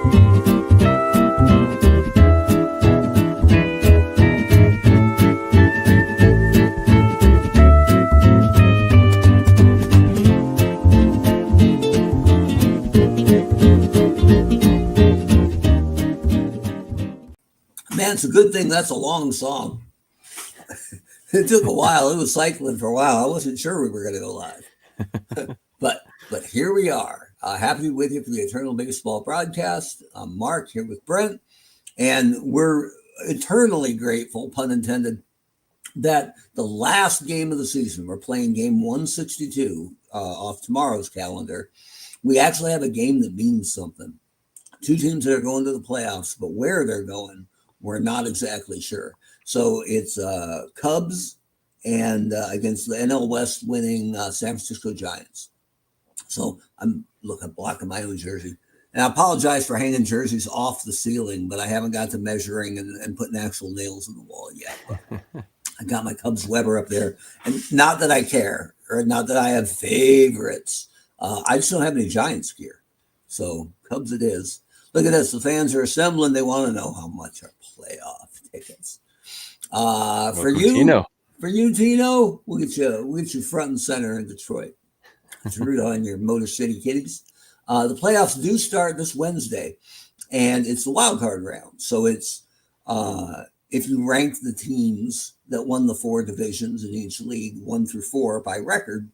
Man, it's a good thing that's a long song. It took a while. It was cycling for a while. I wasn't sure we were going to go live. But here we are. Happy to be with you for the Eternal Baseball broadcast. I'm Mark here with Brent, and we're eternally grateful, pun intended, that the last game of the season, we're playing game 162 off tomorrow's calendar. We actually have a game that means something. Two teams that are going to the playoffs, but where they're going, we're not exactly sure. So it's Cubs and against the NL West winning San Francisco Giants. So I'm blocking my own jersey. And I apologize for hanging jerseys off the ceiling, but I haven't got to measuring and putting actual nails in the wall yet. But I got my Cubs Weber up there. And not that I care, or not that I have favorites. I just don't have any Giants gear. So Cubs it is. Look at this. The fans are assembling. They want to know how much are playoff tickets. For you, Tino, we'll get you front and center in Detroit. To root on your Motor City Kitties. The playoffs do start this Wednesday, and it's the wild card round. So it's if you rank the teams that won the four divisions in each league, 1 through 4 by record,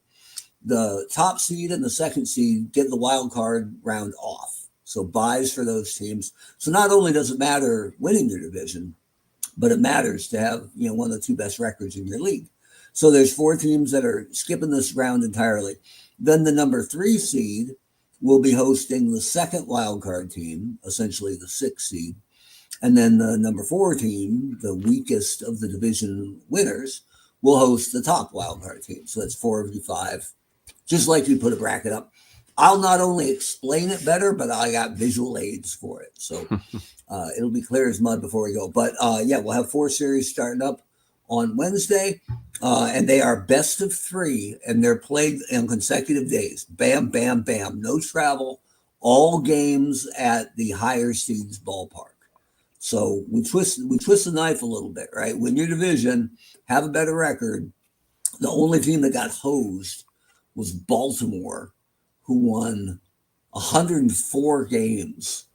the top seed and the second seed get the wild card round off. So buys for those teams. So not only does it matter winning your division, but it matters to have one of the two best records in your league. So there's 4 teams that are skipping this round entirely. Then the number 3 seed will be hosting the second wild card team, essentially the 6th seed. And then the number 4 team, the weakest of the division winners, will host the top wild card team. So that's 4v5, just like you put a bracket up. I'll not only explain it better, but I got visual aids for it. So it'll be clear as mud before we go. But we'll have 4 series starting up on Wednesday, and they are best of 3, and they're played on consecutive days. Bam, bam, bam. No travel. All games at the higher seeds ballpark. So we twist the knife a little bit, right? Win your division, have a better record. The only team that got hosed was Baltimore, who won 104 games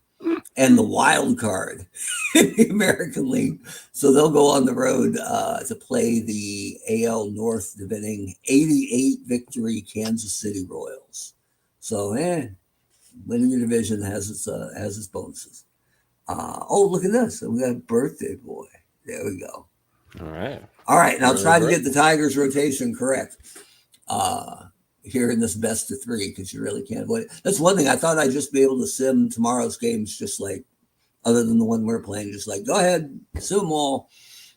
and the wild card in the American League. So they'll go on the road to play the AL North defending 88 victory Kansas City Royals. So, winning your division has its bonuses. Look at this. We got a birthday boy. There we go. All right. Now try to get the Tigers rotation correct. Here in this best of 3, because you really can't avoid it. That's one thing. I thought I'd just be able to sim tomorrow's games, just like, other than the one we're playing, just like, go ahead, sim them all.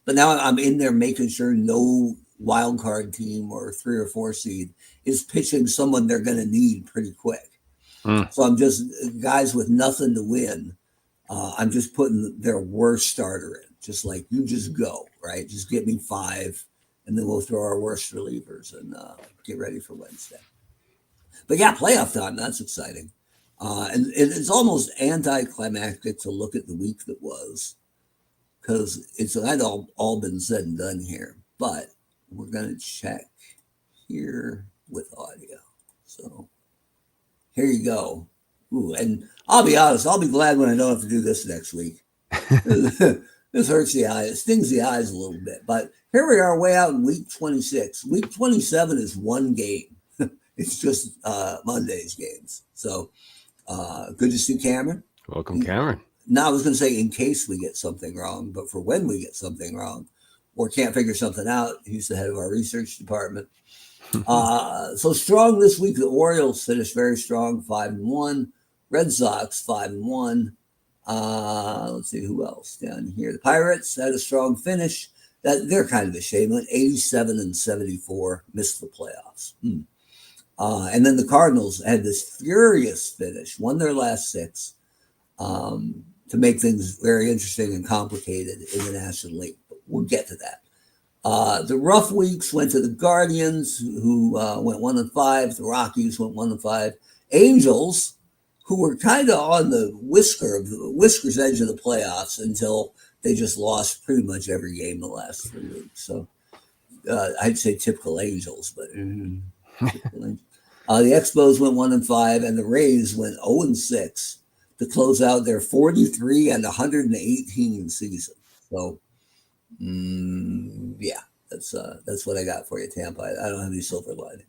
But now I'm in there making sure no wild card team or 3 or 4 seed is pitching someone they're going to need pretty quick. So I'm just, guys with nothing to win, I'm just putting their worst starter in. Just like, you just go, right? Just get me 5. And then we'll throw our worst relievers and get ready for Wednesday. But yeah, playoff time, that's exciting. And it's almost anticlimactic to look at the week that was, because it's all been said and done here. But we're going to check here with audio. So here you go. Ooh, and I'll be honest, I'll be glad when I don't have to do this next week. This hurts the eyes, stings the eyes a little bit. But here we are way out in week 26. Week 27 is one game. It's just Monday's games. So good to see Cameron. Welcome, Cameron. Now, I was going to say in case we get something wrong, but for when we get something wrong or can't figure something out, he's the head of our research department. So strong this week. The Orioles finished very strong, 5-1. Red Sox 5-1. Let's see who else down here. The Pirates had a strong finish. They're kind of a shame. 87-74, missed the playoffs. And then the Cardinals had this furious finish, won their last 6 to make things very interesting and complicated in the National League. But we'll get to that. The rough weeks went to the Guardians, who went 1-5. The Rockies went 1-5. Angels, who were kind of on the whiskers edge of the playoffs until they just lost pretty much every game the last 3 weeks. So I'd say typical Angels, but typical Angels. The Expos went 1-5, and the Rays went 0-6 to close out their 43 and 118 season. So, yeah, that's what I got for you, Tampa. I don't have any silver lining.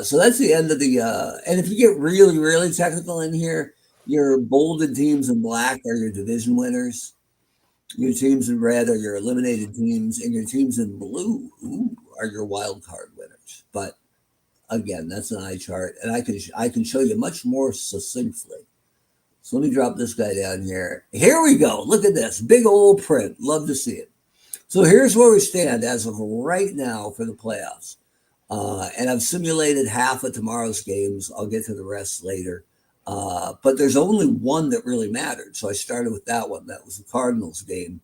So that's the end of the. And if you get really, really technical in here, your bolded teams in black are your division winners. Your teams in red are your eliminated teams, and your teams in blue are your wild card winners. But again, that's an eye chart, and I can show you much more succinctly. So let me drop this guy down here. Here we go. Look at this big old print. Love to see it. So here's where we stand as of right now for the playoffs. And I've simulated half of tomorrow's games. I'll get to the rest later. But there's only one that really mattered. So I started with that one. That was the Cardinals game.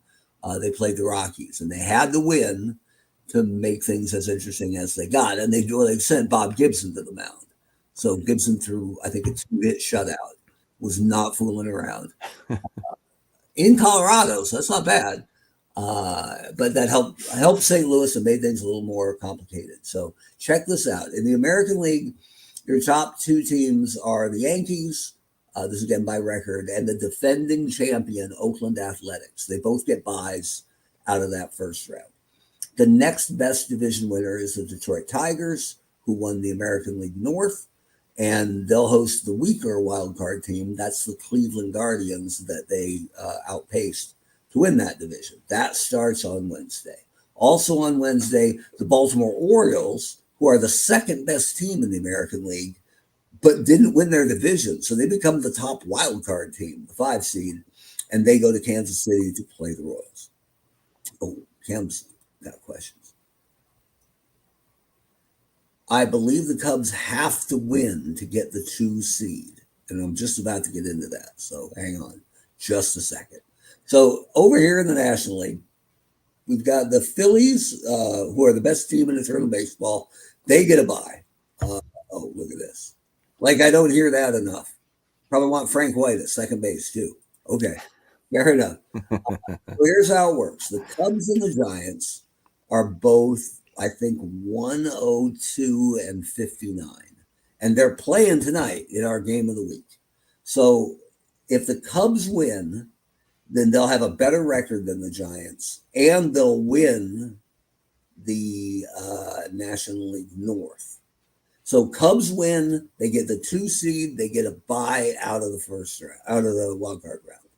They played the Rockies, and they had to win to make things as interesting as they got. And they sent Bob Gibson to the mound. So Gibson threw, I think, a 2-hit shutout. Was not fooling around. In Colorado, so that's not bad. But that helped St. Louis and made things a little more complicated. So check this out. In the American League, your top 2 teams are the Yankees, this is again by record, and the defending champion, Oakland Athletics. They both get byes out of that first round. The next best division winner is the Detroit Tigers, who won the American League North, and they'll host the weaker wild card team. That's the Cleveland Guardians that they outpaced to win that division. That starts on Wednesday. Also on Wednesday, the Baltimore Orioles, who are the second best team in the American League, but didn't win their division. So they become the top wild card team, the 5 seed, and they go to Kansas City to play the Royals. Oh, Cam's got questions. I believe the Cubs have to win to get the 2 seed. And I'm just about to get into that. So hang on just a second. So over here in the National League, we've got the Phillies, who are the best team in eternal baseball. They get a bye. Oh, look at this. Like, I don't hear that enough. Probably want Frank White at second base, too. Okay, fair enough. So here's how it works. The Cubs and the Giants are both, I think, 102 and 59. And they're playing tonight in our game of the week. So if the Cubs win, then they'll have a better record than the Giants, and they'll win the National League North. So Cubs win, they get the 2 seed, they get a bye out of the first round, out of the wild card round.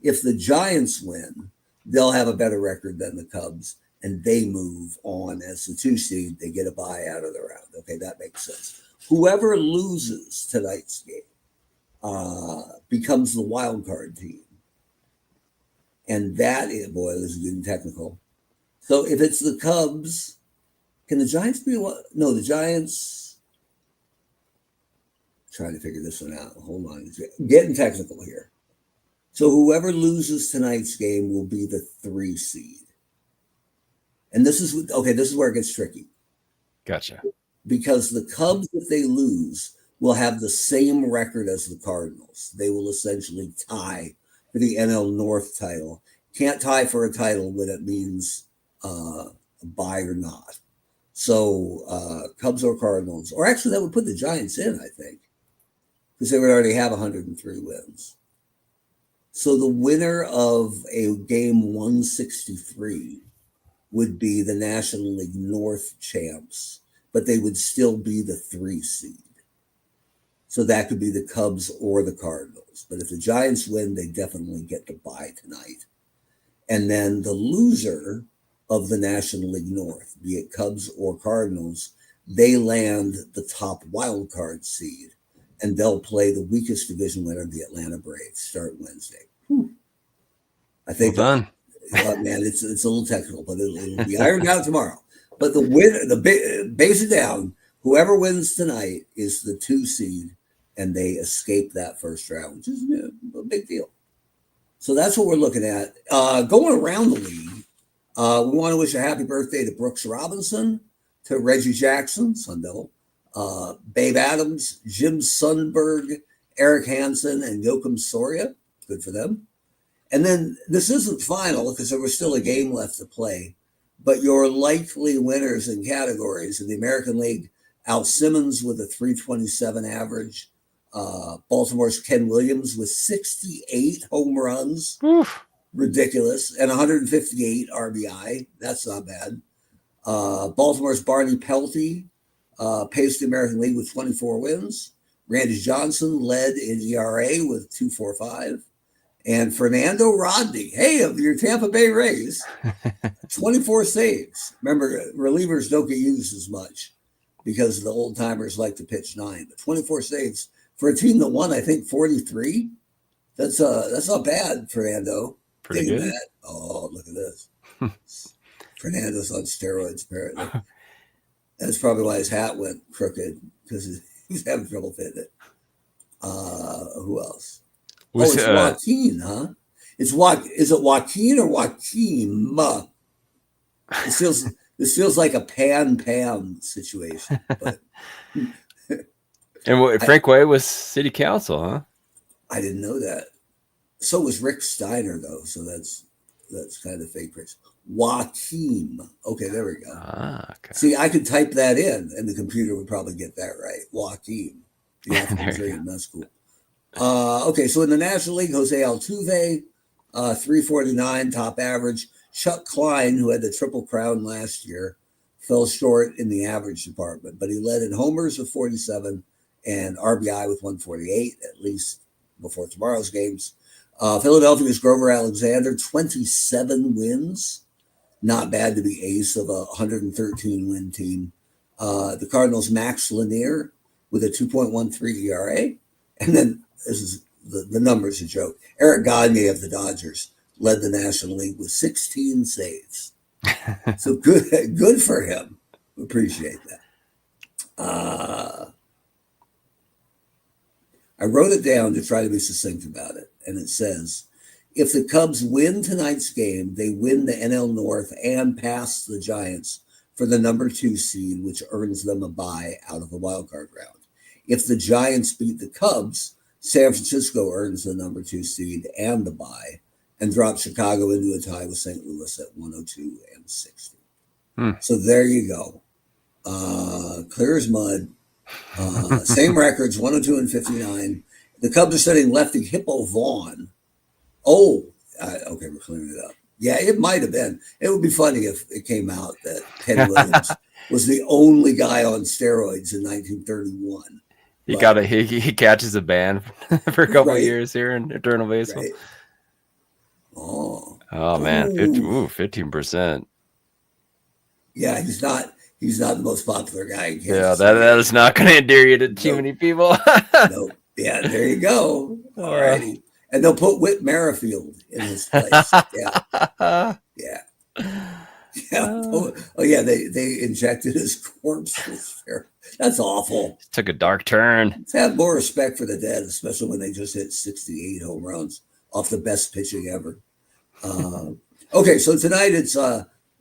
If the Giants win, they'll have a better record than the Cubs, and they move on as the 2 seed. They get a bye out of the round. Okay, that makes sense. Whoever loses tonight's game becomes the wild card team. And that is, boy, this is getting technical. So if it's the Cubs, can the Giants be what? No, the Giants. Trying to figure this one out. Hold on. Getting technical here. So whoever loses tonight's game will be the 3 seed. And this is where it gets tricky. Gotcha. Because the Cubs, if they lose, will have the same record as the Cardinals. They will essentially tie for the NL North title. Can't tie for a title when it means a bye or not. So Cubs or Cardinals, or actually that would put the Giants in, I think, because they would already have 103 wins. So the winner of a game 163 would be the National League North champs, but they would still be the 3 seed. So that could be the Cubs or the Cardinals. But if the Giants win, they definitely get the bye tonight. And then the loser of the National League North, be it Cubs or Cardinals, they land the top wild card seed, and they'll play the weakest division winner, the Atlanta Braves, start Wednesday. I think well done. Man, it's a little technical, but it'll be ironed out tomorrow. But the winner, base it down, whoever wins tonight is the 2 seed, and they escape that first round, which is a big deal. So that's what we're looking at. Going around the league, we want to wish a happy birthday to Brooks Robinson, to Reggie Jackson, Sun Devil, Babe Adams, Jim Sundberg, Eric Hansen and Joakim Soria. Good for them. And then this isn't final because there was still a game left to play. But your likely winners in categories in the American League, Al Simmons with a 327 average. Baltimore's Ken Williams with 68 home runs. Oof. Ridiculous. And 158 RBI. That's not bad. Baltimore's Barney Pelty paced the American League with 24 wins. Randy Johnson led in ERA with 2.45. And Fernando Rodney, hey, of your Tampa Bay Rays, 24 saves. Remember, relievers don't get used as much because the old timers like to pitch 9. But 24 saves for a team that won, I think, 43. That's not bad, Fernando. Pretty good. That. Oh, look at this. Fernando's on steroids, apparently. That's probably why his hat went crooked, because he's having trouble fitting it. Who else? It's Joaquin, huh? Is it Joaquin or Joaquin? This feels like a Pam situation. But and Frank White was city council, huh? I didn't know that. So was Rick Steiner, though. So that's kind of fake praise. Joaquin. Okay, there we go. Okay. See, I could type that in, and the computer would probably get that right. Joaquin. The African dream. That's cool. Okay, so in the National League, Jose Altuve, 349 top average. Chuck Klein, who had the Triple Crown last year, fell short in the average department, but he led in homers with 47 and RBI with 148, at least before tomorrow's games. Philadelphia's Grover Alexander, 27 wins. Not bad to be ace of a 113-win team. The Cardinals' Max Lanier with a 2.13 ERA. And then this is the numbers a joke. Eric Gagne of the Dodgers led the National League with 16 saves. So good for him. Appreciate that. I wrote it down to try to be succinct about it. And it says, if the Cubs win tonight's game, they win the NL North and pass the Giants for the number 2 seed, which earns them a bye out of the wild card round. If the Giants beat the Cubs, San Francisco earns the number 2 seed and the bye, and drops Chicago into a tie with St. Louis at 102 and 60. So there you go. Clear as mud. Same records, 102 and 59. The Cubs are sending lefty Hippo Vaughn. Okay, we're clearing it up. Yeah, it might have been. It would be funny if it came out that Ken Williams was the only guy on steroids in 1931. He catches a ban for a couple of years here in Eternal Baseball. Right. Oh man, 15%. Yeah, he's not the most popular guy in Kansas. Yeah, that is not going to endear you to too many people. Nope. Yeah, there you go. All righty. And they'll put Whit Merrifield in his place. Yeah. They injected his corpse. That's awful. Took a dark turn. Let's have more respect for the dead, especially when they just hit 68 home runs off the best pitching ever. Okay, so tonight it's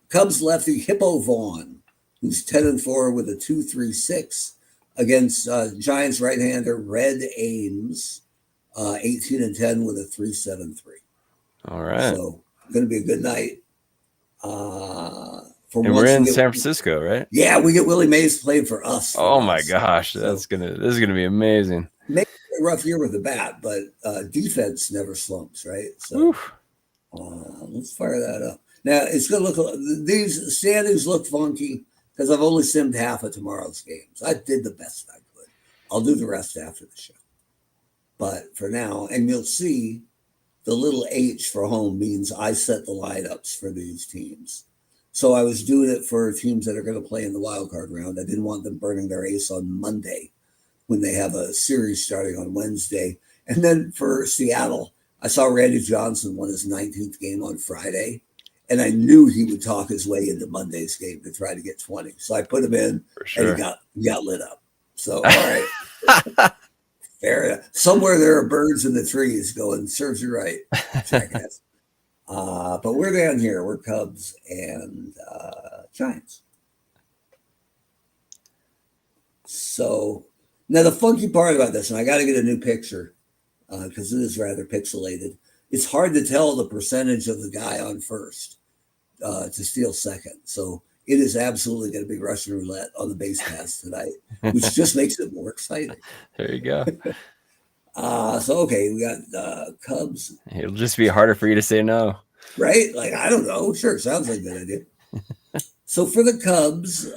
Cubs lefty Hippo Vaughn, who's 10-4 with a 2.36 against Giants right-hander Red Ames, 18-10 with a 3.73. All right. So going to be a good night. And we're in San Francisco, right? Yeah, we get Willie Mays playing for us. My gosh, this is gonna be amazing. Maybe a rough year with the bat, but defense never slumps, right? So let's fire that up. Now it's gonna look. These standings look funky because I've only simmed half of tomorrow's games. I did the best I could. I'll do the rest after the show. But for now, and you'll see, the little H for home means I set the lineups for these teams. So I was doing it for teams that are going to play in the wild card round. I didn't want them burning their ace on Monday when they have a series starting on Wednesday. And then for Seattle, I saw Randy Johnson won his 19th game on Friday, and I knew he would talk his way into Monday's game to try to get 20. So I put him in, and he got lit up. So, all right. Fair enough. Somewhere there are birds in the trees going, serves you right, jackass. But we're down here. We're Cubs and Giants. So Now, the funky part about this, and I got to get a new picture because it is rather pixelated. It's hard to tell the percentage of the guy on first to steal second. So it is absolutely going to be Russian roulette on the base pass tonight, which just makes it more exciting. There you go. So, okay, we got Cubs. It'll just be harder for you to say no. Right? Like, I don't know. Sure, sounds like a good idea. So for the Cubs,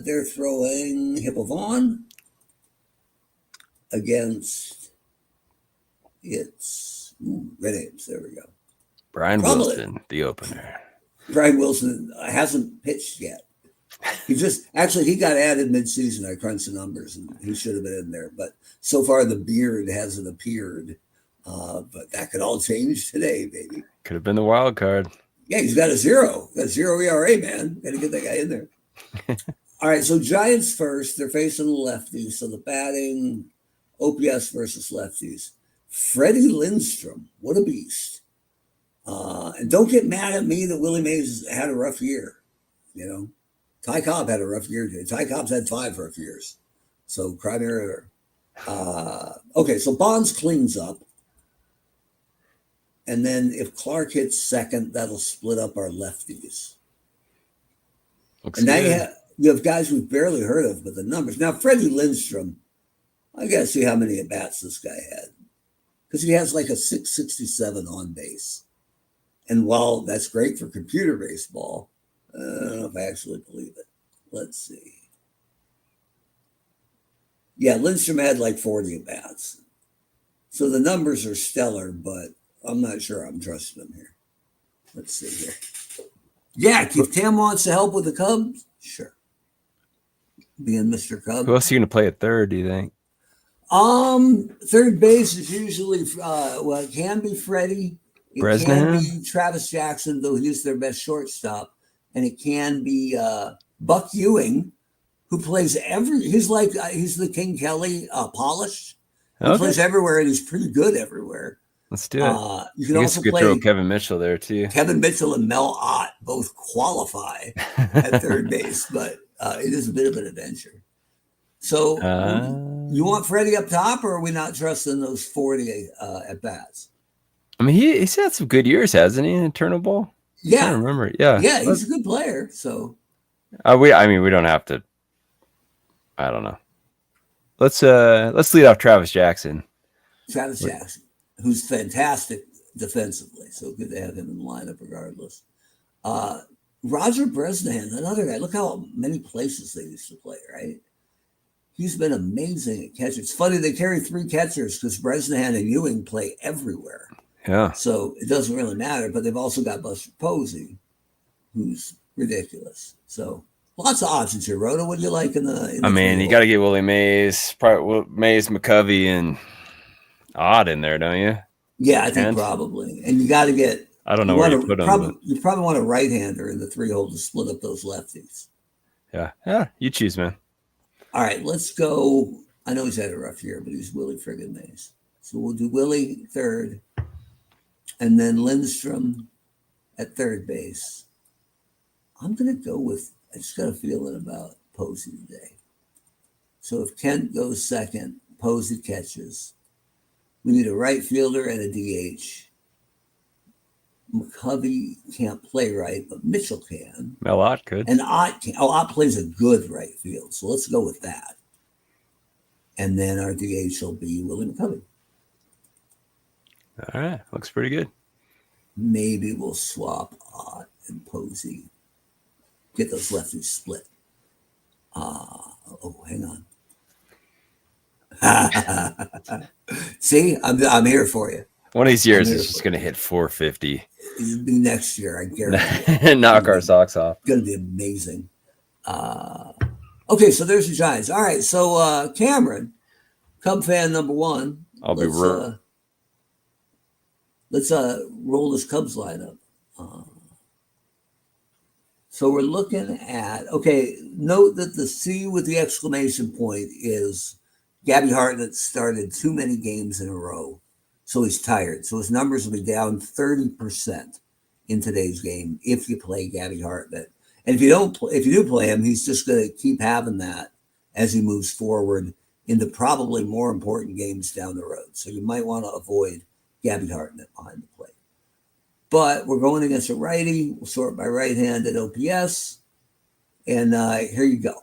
they're throwing Hippo Vaughn against Red Ames. There we go. Brian Wilson, the opener. Brian Wilson hasn't pitched yet. He got added midseason. I crunched the numbers, and he should have been in there. But so far, the beard hasn't appeared. But that could all change today, baby. Could have been the wild card. Yeah, he's got a 0 ERA, man. Got to get that guy in there. All right, so Giants first. They're facing the lefties. So the batting, OPS versus lefties. Freddie Lindstrom, what a beast. And don't get mad at me that Willie Mays had a rough year. You know, Ty Cobb had a rough year. Ty Cobb's had 5 rough years. So cry me a river. Okay, so Bonds cleans up. And then if Clark hits second, that'll split up our lefties. Looks and now good. you have guys we've barely heard of, but the numbers. Now, Freddie Lindstrom, I got to see how many at-bats this guy had. Because he has like a 667 on base. And while that's great for computer baseball, I don't know if I actually believe it. Let's see. Yeah, Lindstrom had like 40 at-bats. So the numbers are stellar, but I'm not sure I'm trusting him here. Let's see here. Yeah, if Tam wants to help with the Cubs, sure. Being Mr. Cub. Who else are you going to play at third, do you think? Third base is usually, it can be Freddie. It Bresnahan? can be Travis Jackson, though he's their best shortstop. And it can be Buck Ewing, who plays he's the King Kelly polished. He plays everywhere, and he's pretty good everywhere. Let's do it. You can also play throw Kevin Mitchell there, too. Kevin Mitchell and Mel Ott both qualify at third base, but it is a bit of an adventure. So you want Freddie up top, or are we not trusting those 40 at-bats? I mean, he's had some good years, hasn't he, in Eternal Ball? Yeah. I don't remember. Yeah, he's a good player. So we don't have to. I don't know. Let's lead off Travis Jackson. Travis Jackson, who's fantastic defensively. So good to have him in the lineup regardless. Roger Bresnahan, another guy. Look how many places they used to play, right? He's been amazing at catchers. It's funny they carry 3 catchers because Bresnahan and Ewing play everywhere. Yeah. So it doesn't really matter, but they've also got Buster Posey, who's ridiculous. So lots of options here. Rhoda, what do you like in the you got to get Willie Mays, Mays, McCovey, and Odd in there, don't you? Yeah, I think probably. And you got to get. I don't know where you put them. You probably want a right-hander in the 3-hole to split up those lefties. Yeah. You choose, man. All right, let's go. I know he's had a rough year, but he's Willie friggin' Mays. So we'll do Willie third, and then Lindstrom at third base. I'm going to go with, I just got a feeling about Posey today. So if Kent goes second, Posey catches. We need a right fielder and a DH. McCovey can't play right, but Mitchell can. Ott could. And Ott can. Ott plays a good right field, so let's go with that. And then our DH will be Willie McCovey. All right, looks pretty good. Maybe we'll swap Ott and Posey. Get those lefties split. Hang on. See, I'm here for you. One of these years is just going to hit 450. It'll be next year, I guarantee. Knock our socks off. It's going to be amazing. Okay, so there's the Giants. All right, so Cameron, Cub fan number 1. I'll be real. Let's roll this Cubs lineup. So we're looking at, note that the C with the exclamation point is Gabby Hartnett started too many games in a row. So he's tired. So his numbers will be down 30% in today's game if you play Gabby Hartnett. And if you do play him, he's just going to keep having that as he moves forward into probably more important games down the road. So you might want to avoid Gabby Hartnett behind the plate. But we're going against a righty. We'll sort by right-handed OPS. And here you go.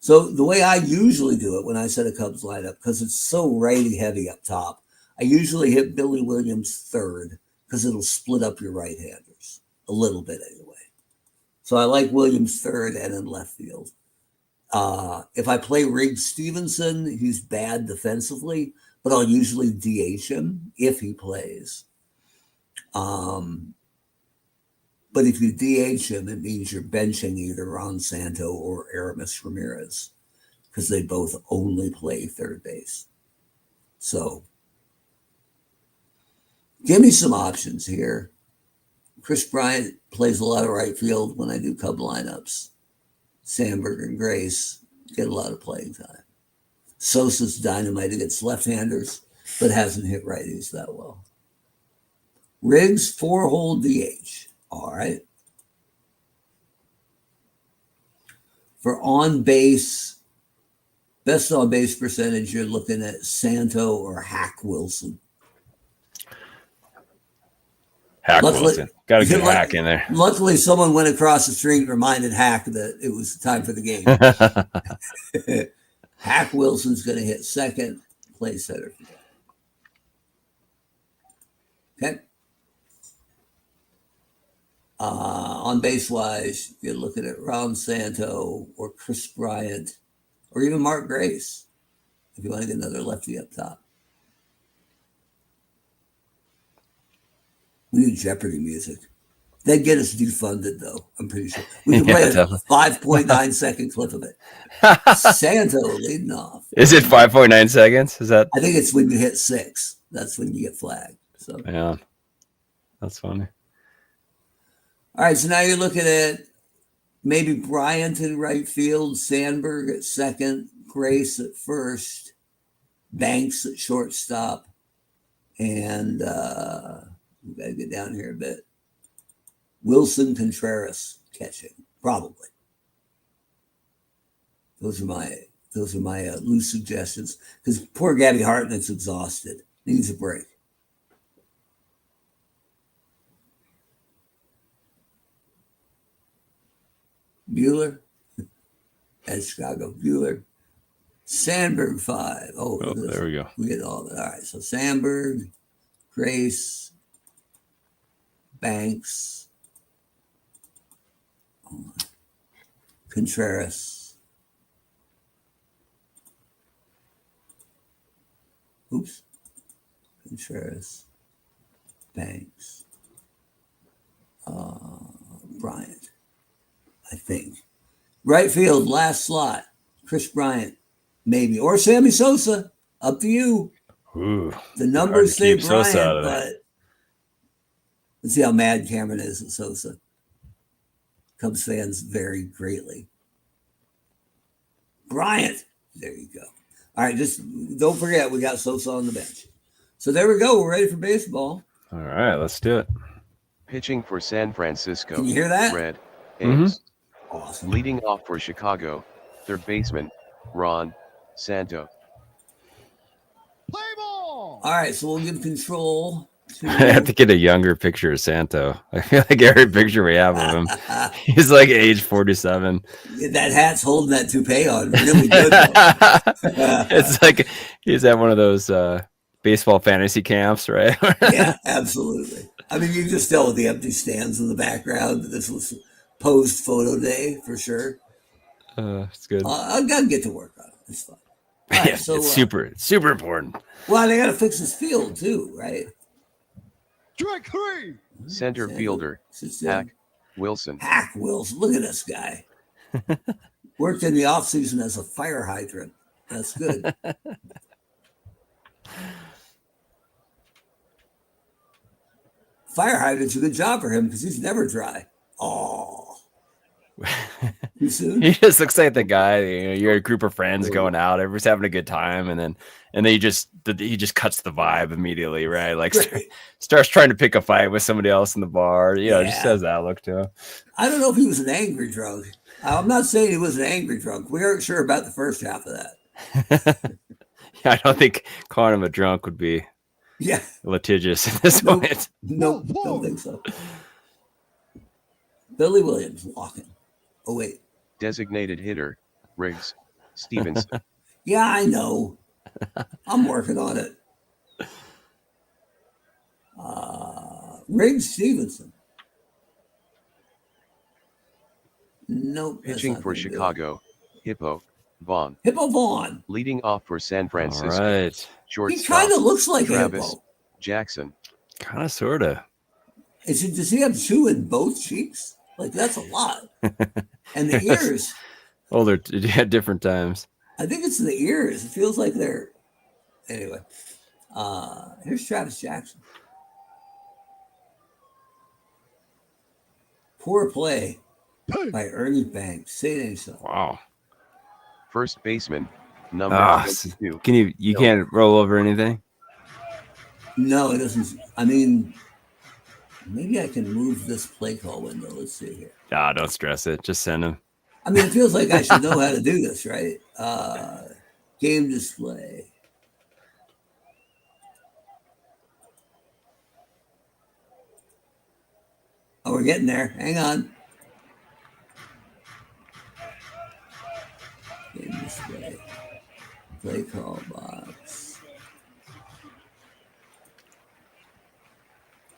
So the way I usually do it when I set a Cubs lineup, because it's so righty heavy up top, I usually hit Billy Williams third because it'll split up your right-handers a little bit anyway. So I like Williams third and in left field. If I play Riggs Stevenson, he's bad defensively, but I'll usually DH him if he plays. But if you DH him, it means you're benching either Ron Santo or Aramis Ramirez because they both only play third base. So give me some options here. Chris Bryant plays a lot of right field when I do Cub lineups. Sandberg and Grace get a lot of playing time. Sosa's dynamite against left-handers, but hasn't hit righties that well. Riggs, 4-hole DH. All right. For on-base, best on-base percentage, you're looking at Santo or Hack Wilson. Wilson. Got to get Hack in there. Luckily, someone went across the street and reminded Hack that it was time for the game. Hack Wilson's going to hit second, play center. Okay. On base wise, you're looking at Ron Santo or Chris Bryant or even Mark Grace if you want to get another lefty up top. We need Jeopardy music. They'd get us defunded, though, I'm pretty sure. We can play a 5.9 second clip of it. Santo leading off. Is it 5.9 seconds? Is that? I think it's when you hit 6. That's when you get flagged. So yeah, that's funny. All right, so now you're looking at maybe Bryant in right field, Sandberg at second, Grace at first, Banks at shortstop, and we got to get down here a bit. Wilson Contreras catching, probably. Those are my loose suggestions because poor Gabby Hartnett's exhausted, needs a break. Bueller at Chicago. Bueller. Sandberg 5. Oh, there we go. We get all that. All right. So Sandberg, Grace, Banks, Contreras. Oops. Contreras, Banks, Bryant. I think. Right field, last slot. Chris Bryant, maybe. Or Sammy Sosa. Up to you. Ooh, the numbers say Bryant, but let's see how mad Cameron is at Sosa. Cubs fans vary greatly. Bryant. There you go. All right, just don't forget we got Sosa on the bench. So there we go. We're ready for baseball. All right, let's do it. Pitching for San Francisco. Can you hear that? Red. Ames. Awesome. Leading off for Chicago, third baseman, Ron Santo. Play ball. All right, so we'll give control to... I have to get a younger picture of Santo. I feel like every picture we have of him, he's like age 47. That hat's holding that toupee on really good. It's like he's at one of those baseball fantasy camps, right? Yeah, absolutely. I mean, you can just tell with the empty stands in the background that this was posed photo day for sure. It's good. I've got to get to work on it. It's fine. Right, yeah, so, it's super important. Well, they got to fix his field too, right? Strike 3. Center fielder, Hack Wilson. Hack Wilson. Look at this guy. Worked in the offseason as a fire hydrant. That's good. Fire hydrant's a good job for him because he's never dry. Oh. Too soon? He just looks like the guy, you're a group of friends going out, everyone's having a good time, and then he just cuts the vibe immediately, right? Like starts trying to pick a fight with somebody else in the bar, just has that look to him. I don't know if he was an angry drunk. I'm not saying he was an angry drunk. We aren't sure about the first half of that. Yeah, I don't think calling him a drunk would be Yeah. litigious at this Nope. point. Nope. Don't think so. Billy Williams walking. Oh, wait. Designated hitter, Riggs, Stevenson. Yeah, I know. I'm working on it. Riggs Stevenson. Nope. that's Pitching not for gonna do it. Chicago, Hippo, Vaughn. Hippo Vaughn. Leading off for San All Francisco, right. He shortstop, kind of looks like Travis Hippo. Jackson. Kind of, sort of. Does he have two in both cheeks? Like, that's a lot. And the Yes. ears. Oh, they're at different times. I think it's the ears. It feels like they're. Anyway. Here's Travis Jackson. Poor play by Ernie Banks. Say it ain't so. Wow. First baseman, number Ah, 22. Can you can't roll over anything? No, it doesn't. I mean, maybe I can move this play call window. Let's see here. Ah, don't stress it. Just send him. I mean, it feels like I should know how to do this, right? Game display. Oh, we're getting there. Hang on. Game display. Play call box.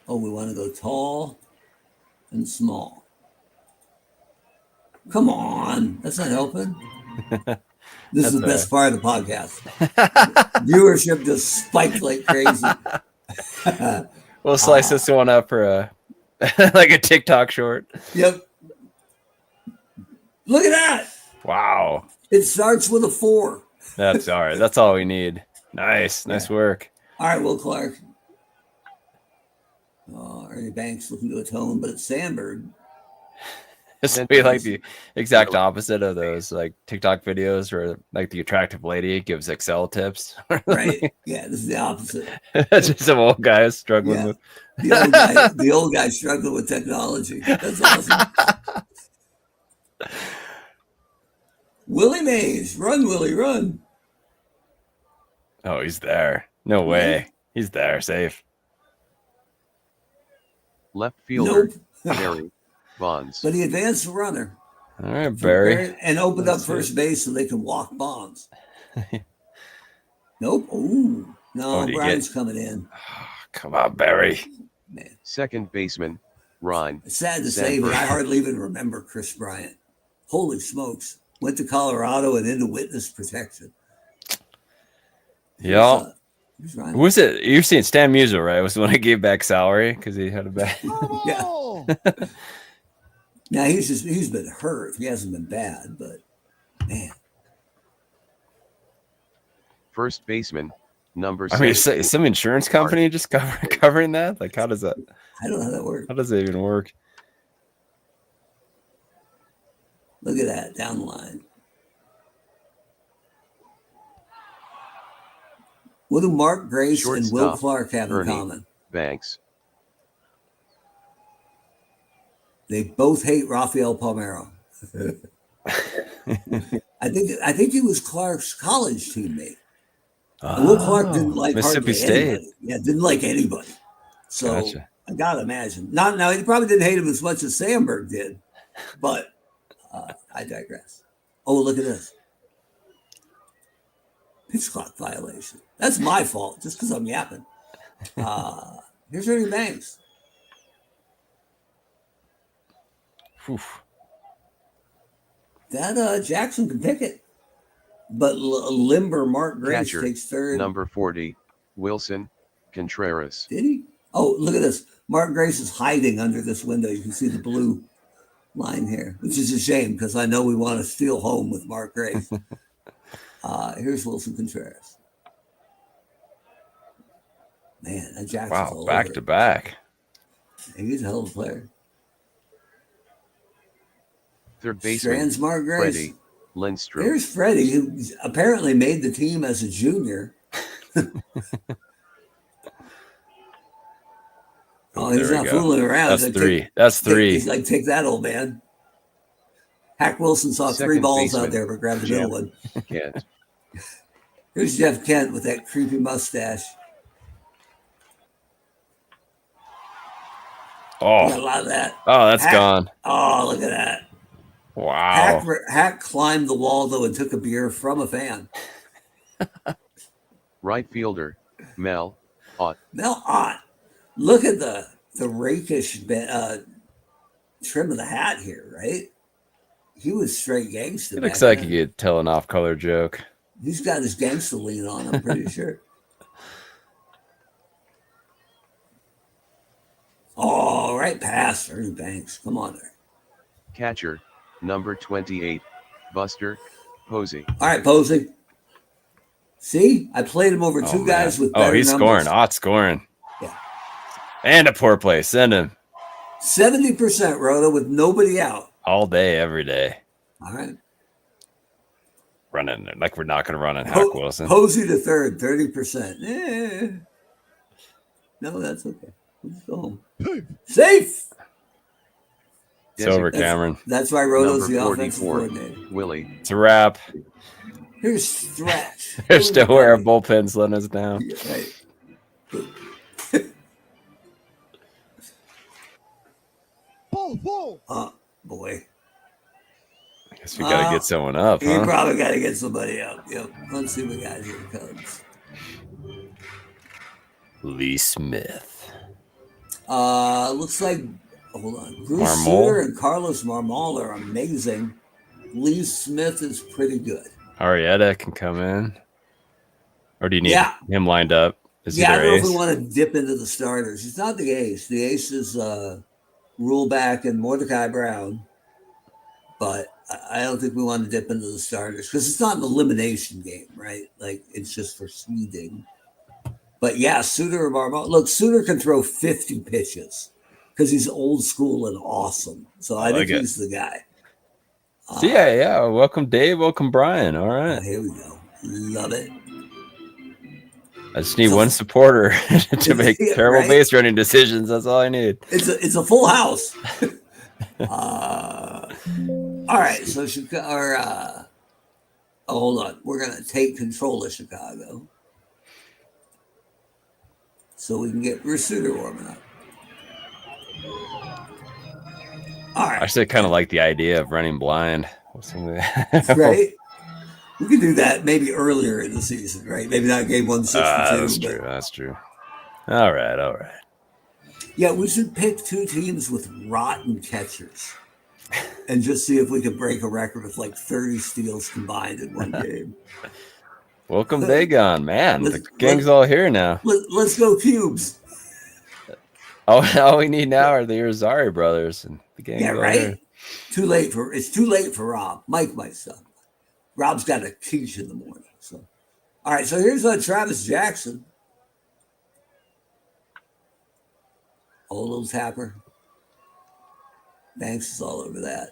Oh, we want to go tall and small. Come on. That's not helping. This is the best part of the podcast. Viewership just spiked like crazy. We'll slice this one up for a like a TikTok short. Yep. Look at that. Wow. It starts with a 4. That's all right. That's all we need. Nice work. All right, Will Clark. Ernie Banks looking to atone, but it's Sandberg. This would be like the exact opposite of those like TikTok videos where like the attractive lady gives Excel tips. Right. Yeah, this is the opposite. Just some old guys struggling Yeah. with. The old guy struggling with technology. That's awesome. Willie Mays. Run, Willie, run. Oh, he's there. No way. He's there. Safe. Left fielder, Nope. Barry Bonds. But he advanced the runner. All right, Barry. And opened up That's first base so they can walk Bonds. Nope. Ooh. No, do you Brian's coming in. Come on, Barry. Man. Second baseman, Ryan. It's sad to say, but I hardly even remember Chris Bryant. Holy smokes. Went to Colorado and into witness protection. Yeah. Who's Ryan? Who was it? You're seeing Stan Musial, right? Was the one that gave back salary because he had a bad. Ball. Now he's been hurt. He hasn't been bad, but man. First baseman, number I mean, 6. is some insurance company just covering that? Like, how does that? I don't know how that works. How does it even work? Look at that down the line. What do Mark Grace and Will Shortstop, Clark have in Ernie common? Banks. They both hate Rafael Palmeiro. I think he was Clark's college teammate. And Will Clark didn't like Mississippi hardly State. anybody. Yeah, didn't like anybody. So Gotcha. I gotta imagine. Now he probably didn't hate him as much as Sandberg did, but I digress. Oh, look at this. Pitch clock violation. That's my fault, just because I'm yapping. Here's Ernie Banks. Oof. That Jackson can pick it. But limber Mark Grace Catcher, takes third. number 40, Wilson Contreras. Did he? Oh, look at this. Mark Grace is hiding under this window. You can see the blue line here, which is a shame because I know we want to steal home with Mark Grace. Here's Wilson Contreras. Man, that Jackson's all Wow, back over to it. back. He's a hell of a player. Third baseman, Strands Mark Grace. Freddie Lindstrom. Here's Freddie, who apparently made the team as a junior. Oh, he's There we not go. fooling around. That's He's like, three. That's three. He's like, take that, old man. Hack Wilson saw three Second balls out baseman, there, but grabbed the Jim middle one. Kent. Here's Jeff Kent with that creepy mustache. You got a lot of that. Oh, that's Hack, gone. Oh, look at that. Wow. Hack climbed the wall, though, and took a beer from a fan. Right fielder, Mel Ott. Mel Ott. Look at the rakish trim of the hat here, right? He was straight gangster. It looks like he could tell an off-color joke. He's got his gangster lean on, I'm pretty sure. All right, pass. Ernie Banks. Come on there. Catcher, number 28, Buster Posey. All right, Posey. See? I played him over two guys with better he's numbers. scoring. Ott's scoring. Yeah. And a poor play. Send him. 70%, Rhoda, with nobody out. All day, every day. All right. Running like we're not going to run in Hack Wilson. Posey to third, 30%. No, that's okay. Let's go home. Safe. It's over, Cameron. That's why Rhoda's Number the offensive 44, coordinator. Willie. It's a wrap. Here's Stretch. They're still where our bullpen's letting us down. Yeah, right. Ball. Oh, boy. I guess we got to get someone up, You huh? probably got to get somebody up. Yep. Let's see what we got here, Cubs. Lee Smith. Looks like, hold on. Bruce Marmol? Sutter and Carlos Marmol are amazing. Lee Smith is pretty good. Arietta can come in. Or do you need him lined up? Is he I their don't know ace? if we want to dip into the starters. He's not the ace. The ace is Ruleback and Mordecai Brown. But I don't think we want to dip into the starters because it's not an elimination game, right? Like, it's just for seeding. But yeah, Sutter or Marmol. Look, Sutter can throw 50 pitches because he's old school and awesome. So I think he's the guy. Yeah. Welcome, Dave. Welcome, Brian. All right. Here we go. Love it. I just need one supporter to make terrible base running decisions. That's all I need. It's a full house. All right. So hold on. We're gonna take control of Chicago so we can get Sutter warming up. All right. I actually kind of like the idea of running blind. Right? We could do that maybe earlier in the season, right? Maybe not game 162. That's true. All right. Yeah, we should pick two teams with rotten catchers and just see if we can break a record with like 30 steals combined in one game. Welcome, Dagon, man. The gang's all here now. Let's go Cubes. All we need now are the Irizarry brothers, and the gang's all right. here. It's too late for Rob. Mike might stop. Rob's got to teach in the morning. So, all right. So here's Travis Jackson. Old little tapper. Banks is all over that.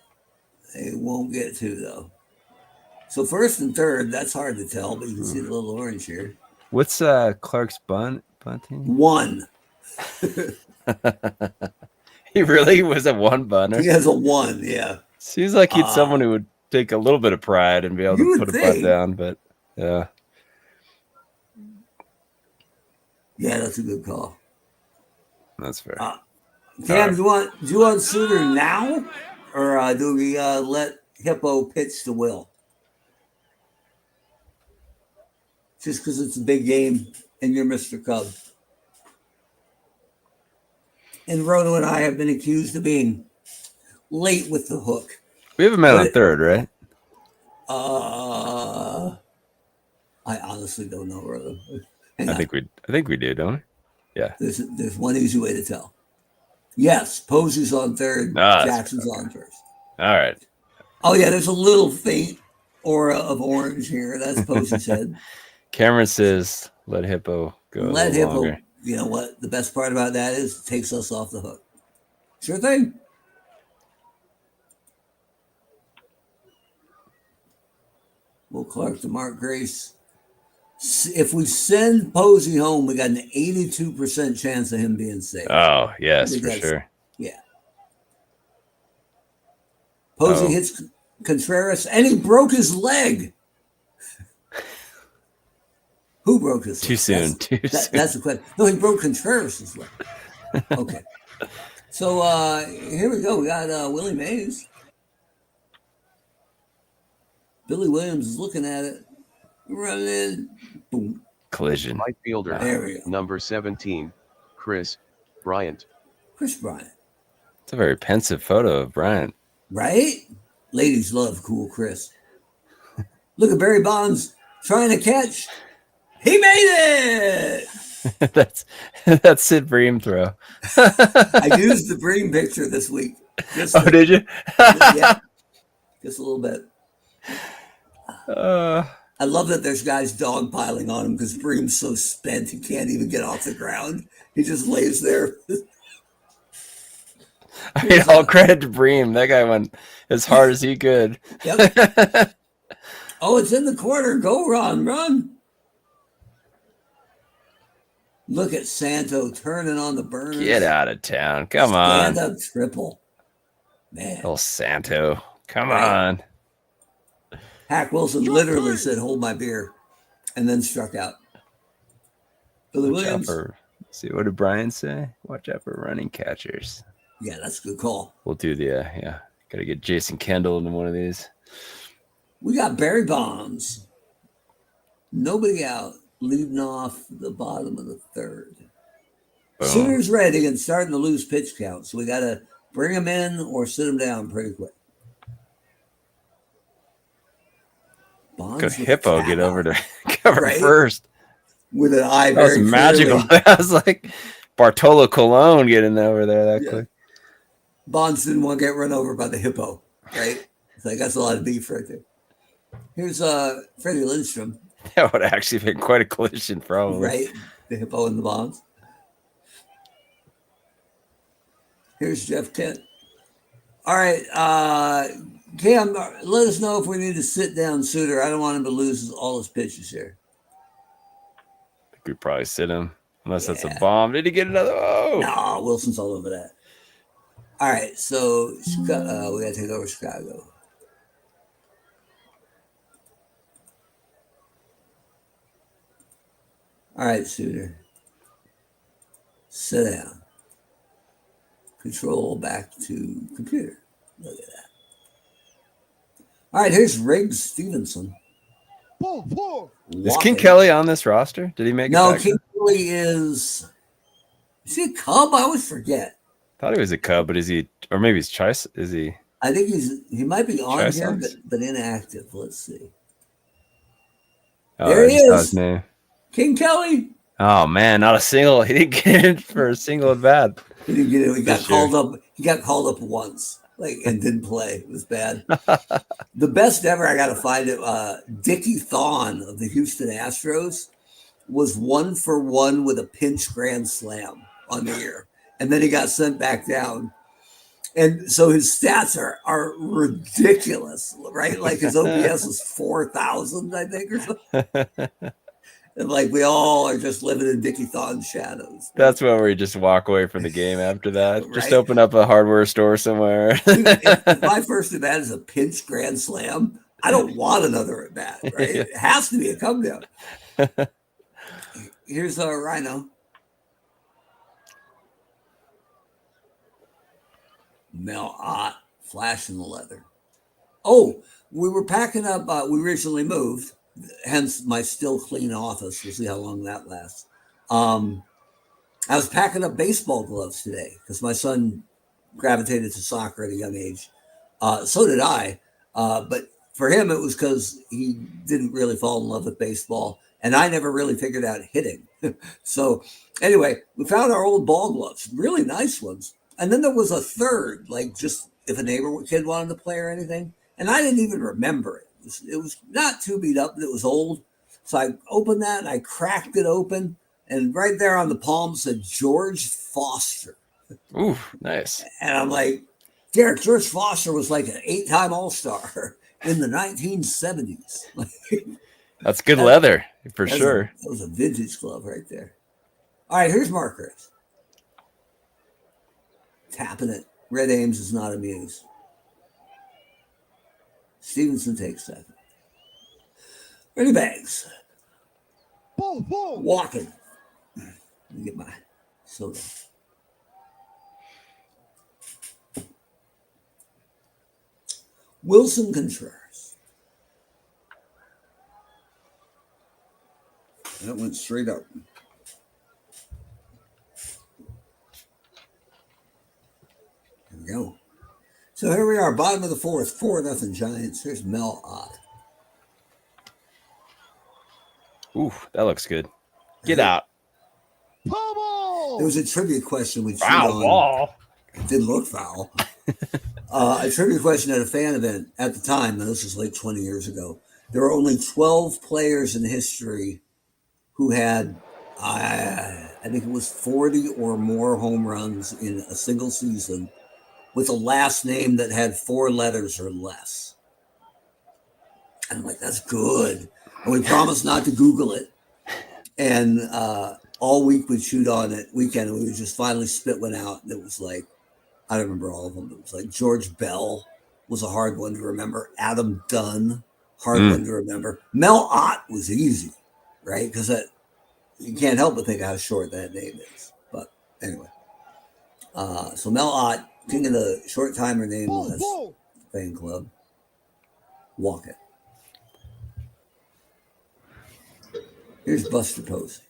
They won't get to though. So first and third, that's hard to tell, but you can see the little orange here. What's Clark's bunting? 1. He really was a 1 bunter. He has a 1, yeah. Seems like he's someone who would take a little bit of pride and be able to put a butt down, but yeah. Yeah, that's a good call. That's fair. Cam, do you want Sutter now, or do we let Hippo pitch to Will? Just because it's a big game and you're Mr. Cub. And Roto and I have been accused of being late with the hook. We have a man on third, right? I honestly don't know, Roto. I think we do, don't we? Yeah. There's one easy way to tell. Yes, Posey's on third. Jackson's on first. All right. Oh yeah, there's a little faint aura of orange here. That's Posey's head. Cameron says, "Let Hippo go." Let Hippo. Longer. You know what? The best part about that is it takes us off the hook. Sure thing. Will Clark to Mark Grace. If we send Posey home, we got an 82% chance of him being safe. Oh, yes, for sure. Yeah. Posey hits Contreras, and he broke his leg. Who broke his leg? Too soon. That's the question. No, he broke Contreras' leg. Okay. So here we go. We got Willie Mays. Billy Williams is looking at it. Running. Boom. Collision. Right fielder, There we go. number 17, Chris Bryant. Chris Bryant. It's a very pensive photo of Bryant. Right? Ladies love cool Chris. Look at Barry Bonds trying to catch. He made it! that's Sid Bream throw. I used the Bream picture this week. Did you? Yeah, just a little bit. Uh, I love that there's guys dogpiling on him because Bream's so spent he can't even get off the ground. He just lays there. I mean, all credit to Bream. That guy went as hard as he could. Yep. Oh, it's in the corner. Go, Ron, run. Look at Santo turning on the burners. Get out of town. Come on. Stand up triple. Man. Oh, Santo. Come on. Hack Wilson literally said, hold my beer, and then struck out. Billy Williams. See, what did Brian say? Watch out for running catchers. Yeah, that's a good call. We'll do the, got to get Jason Kendall into one of these. We got Barry Bonds. Nobody out, leading off the bottom of the third. Boom. Sooners ready and starting to lose pitch count, so we got to bring them in or sit them down pretty quick. Bonds Could Hippo get over to cover Right? first? With an eye That was very magical. clearly. That was like Bartolo Colon getting over there that quick. Bonds didn't want to get run over by the Hippo, right? It's like, that's a lot of beef right there. Here's Freddie Lindstrom, That would have actually been quite a collision, probably. right? The Hippo and the Bonds. Here's Jeff Kent. All right, Cam, let us know if we need to sit down Suter. I don't want him to lose all his pitches here. I think we'd probably sit him. Unless that's a Yeah. bomb. Did he get another? Oh! No, Wilson's all over that. All right, so we got to take over Chicago. All right, Suter. Sit down. Control back to computer. Look at that. All right, here's Riggs Stevenson. Ball four. Is King Kelly on this roster? Did he make it No, back? King Kelly is he a Cub? I always forget. Thought he was a Cub, but is he, or maybe he's Chice? Is he? I think he might be on Chice here, Sox? but inactive. Let's see. Oh, There I he just saw is. his name. King Kelly. Oh man, not a single. He didn't get in for a single at bat. He didn't get it. He got This year. called up. He got called up once, and didn't play. It was bad. The best ever. I got to find it. Dickie Thon of the Houston Astros was 1-for-1 with a pinch grand slam on the year, and then he got sent back down. And so his stats are ridiculous, right? Like his OPS was 4,000, I think, or something. And like we all are just living in Dickie Thon's shadows. That's when we just walk away from the game after that. Just Right. open up a hardware store somewhere. Dude, if my first at bat is a pinch grand slam, I don't want another at bat, right? Yeah. It has to be a come down. Here's our Rhino. Mel Ott flashing the leather. Oh, we were packing up. We recently moved, hence my still clean office. We'll see how long that lasts. I was packing up baseball gloves today because my son gravitated to soccer at a young age. So did I. But for him, it was because he didn't really fall in love with baseball. And I never really figured out hitting. So anyway, we found our old ball gloves, really nice ones. And then there was a third, like just if a neighbor kid wanted to play or anything. And I didn't even remember it. It was not too beat up, but it was old. So I opened that and I cracked it open. And right there on the palm said George Foster. Ooh, nice. And I'm like, Derek, George Foster was like an 8-time All-Star in the 1970s. That's good leather for That sure. was a vintage glove right there. All right, here's Markers. Tapping it. Red Ames is not amused. Stevenson takes second. Ready bags. Ball four. Walking. Let me get my soda. Wilson Contreras. That went straight up. There we go. So here we are, bottom of the fourth, 4-0 Giants. Here's Mel Ott. Ooh, that looks good. Get out. Pommel. There was a trivia question we chewed Foul on. ball. It didn't look foul. A trivia question at a fan event at the time. Now this was like 20 years ago. There were only 12 players in history who had, I think it was 40 or more home runs in a single season with a last name that had 4 letters or less. And I'm like, that's good. And we promised not to Google it. And all week we chewed on it. Weekend we would just finally spit one out. And it was like, I don't remember all of them. It was like George Bell was a hard one to remember. Adam Dunn, hard one to remember. Mel Ott was easy, right? Because you can't help but think how short that name is. But anyway. So Mel Ott, king of the short timer name list fan club. Walk it. Here's Buster Posey.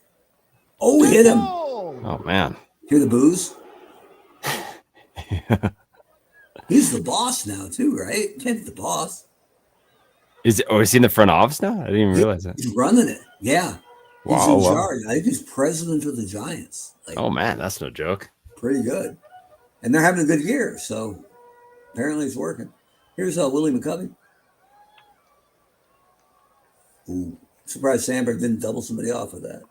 Oh, we hit him. Oh, man. Hear the booze? He's the boss now, too, right? Kent's the boss. Is he in the front office now? I didn't even realize that. He's running it. Yeah. He's Wow, in wow. charge. I think he's president of the Giants. Like, Oh, man, that's no joke. pretty good. And they're having a good year, so apparently it's working. Here's Willie McCovey. Ooh, surprised Sandberg didn't double somebody off with that.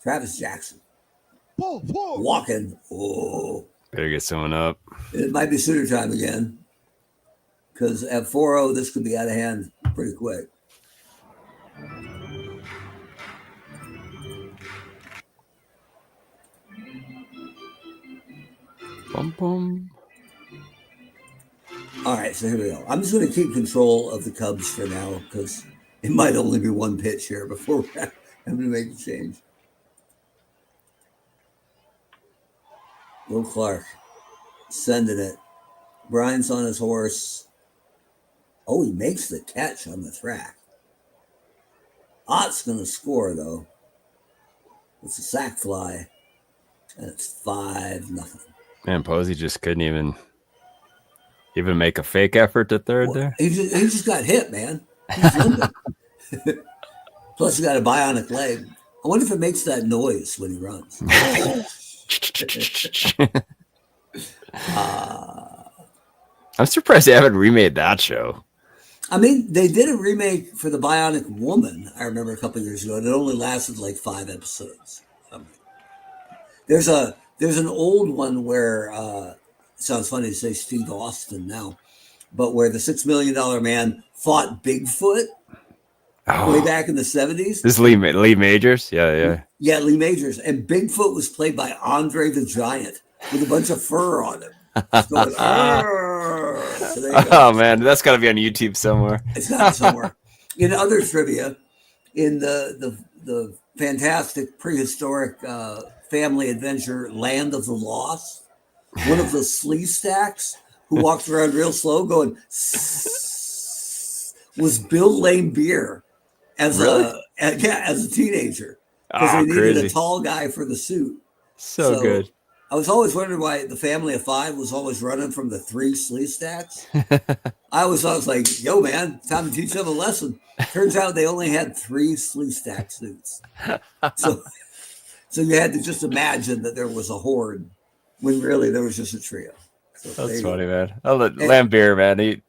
Travis Jackson. Ball four. Walking. Oh, Better get someone up. it might be Sooner time again. Because at 4-0, this could be out of hand pretty quick. Bum, bum. All right, so here we go. I'm just going to keep control of the Cubs for now because it might only be one pitch here before we're having to make a change. Will Clark sending it. Brian's on his horse. Oh, he makes the catch on the track. Ott's going to score, though. It's a sac fly, and it's 5-0. Man, Posey just couldn't even make a fake effort to third there. He just got hit, man. He's limping. Plus, he got a bionic leg. I wonder if it makes that noise when he runs. I'm surprised they haven't remade that show. I mean, they did a remake for the Bionic Woman, I remember a couple of years ago, and it only lasted like 5 episodes. There's an old one where, it sounds funny to say Steve Austin now, but where the $6 million man fought Bigfoot way back in the 70s. This is Lee Majors? Yeah. Yeah, Lee Majors. And Bigfoot was played by Andre the Giant with a bunch of fur on him. Going, so there you go. Oh, man, that's got to be on YouTube somewhere. It's got somewhere. In other trivia, in the fantastic prehistoric family adventure Land of the Lost, one of the Sleestacks who walked around real slow going was Bill Laimbeer as a teenager because they needed a tall guy for the suit. So good. I was always wondering why the family of 5 was always running from the 3 Sleestacks. I was like, yo, man, time to teach them a lesson. Turns out they only had 3 Sleestack suits. So you had to just imagine that there was a horde when really there was just a trio. So that's funny, man. Lambeer, man.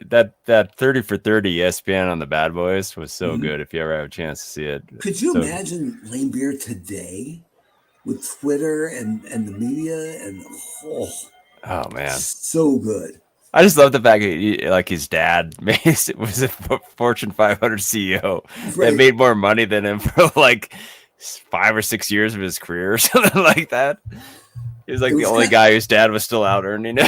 That 30 for 30 ESPN on the Bad Boys was so good if you ever have a chance to see it. Could you imagine Lambeer today with Twitter and the media? And oh, man. So good. I just love the fact that like his dad was a Fortune 500 CEO that made more money than him for like 5 or 6 years of his career or something like that. He was like the only guy whose dad was still out earning in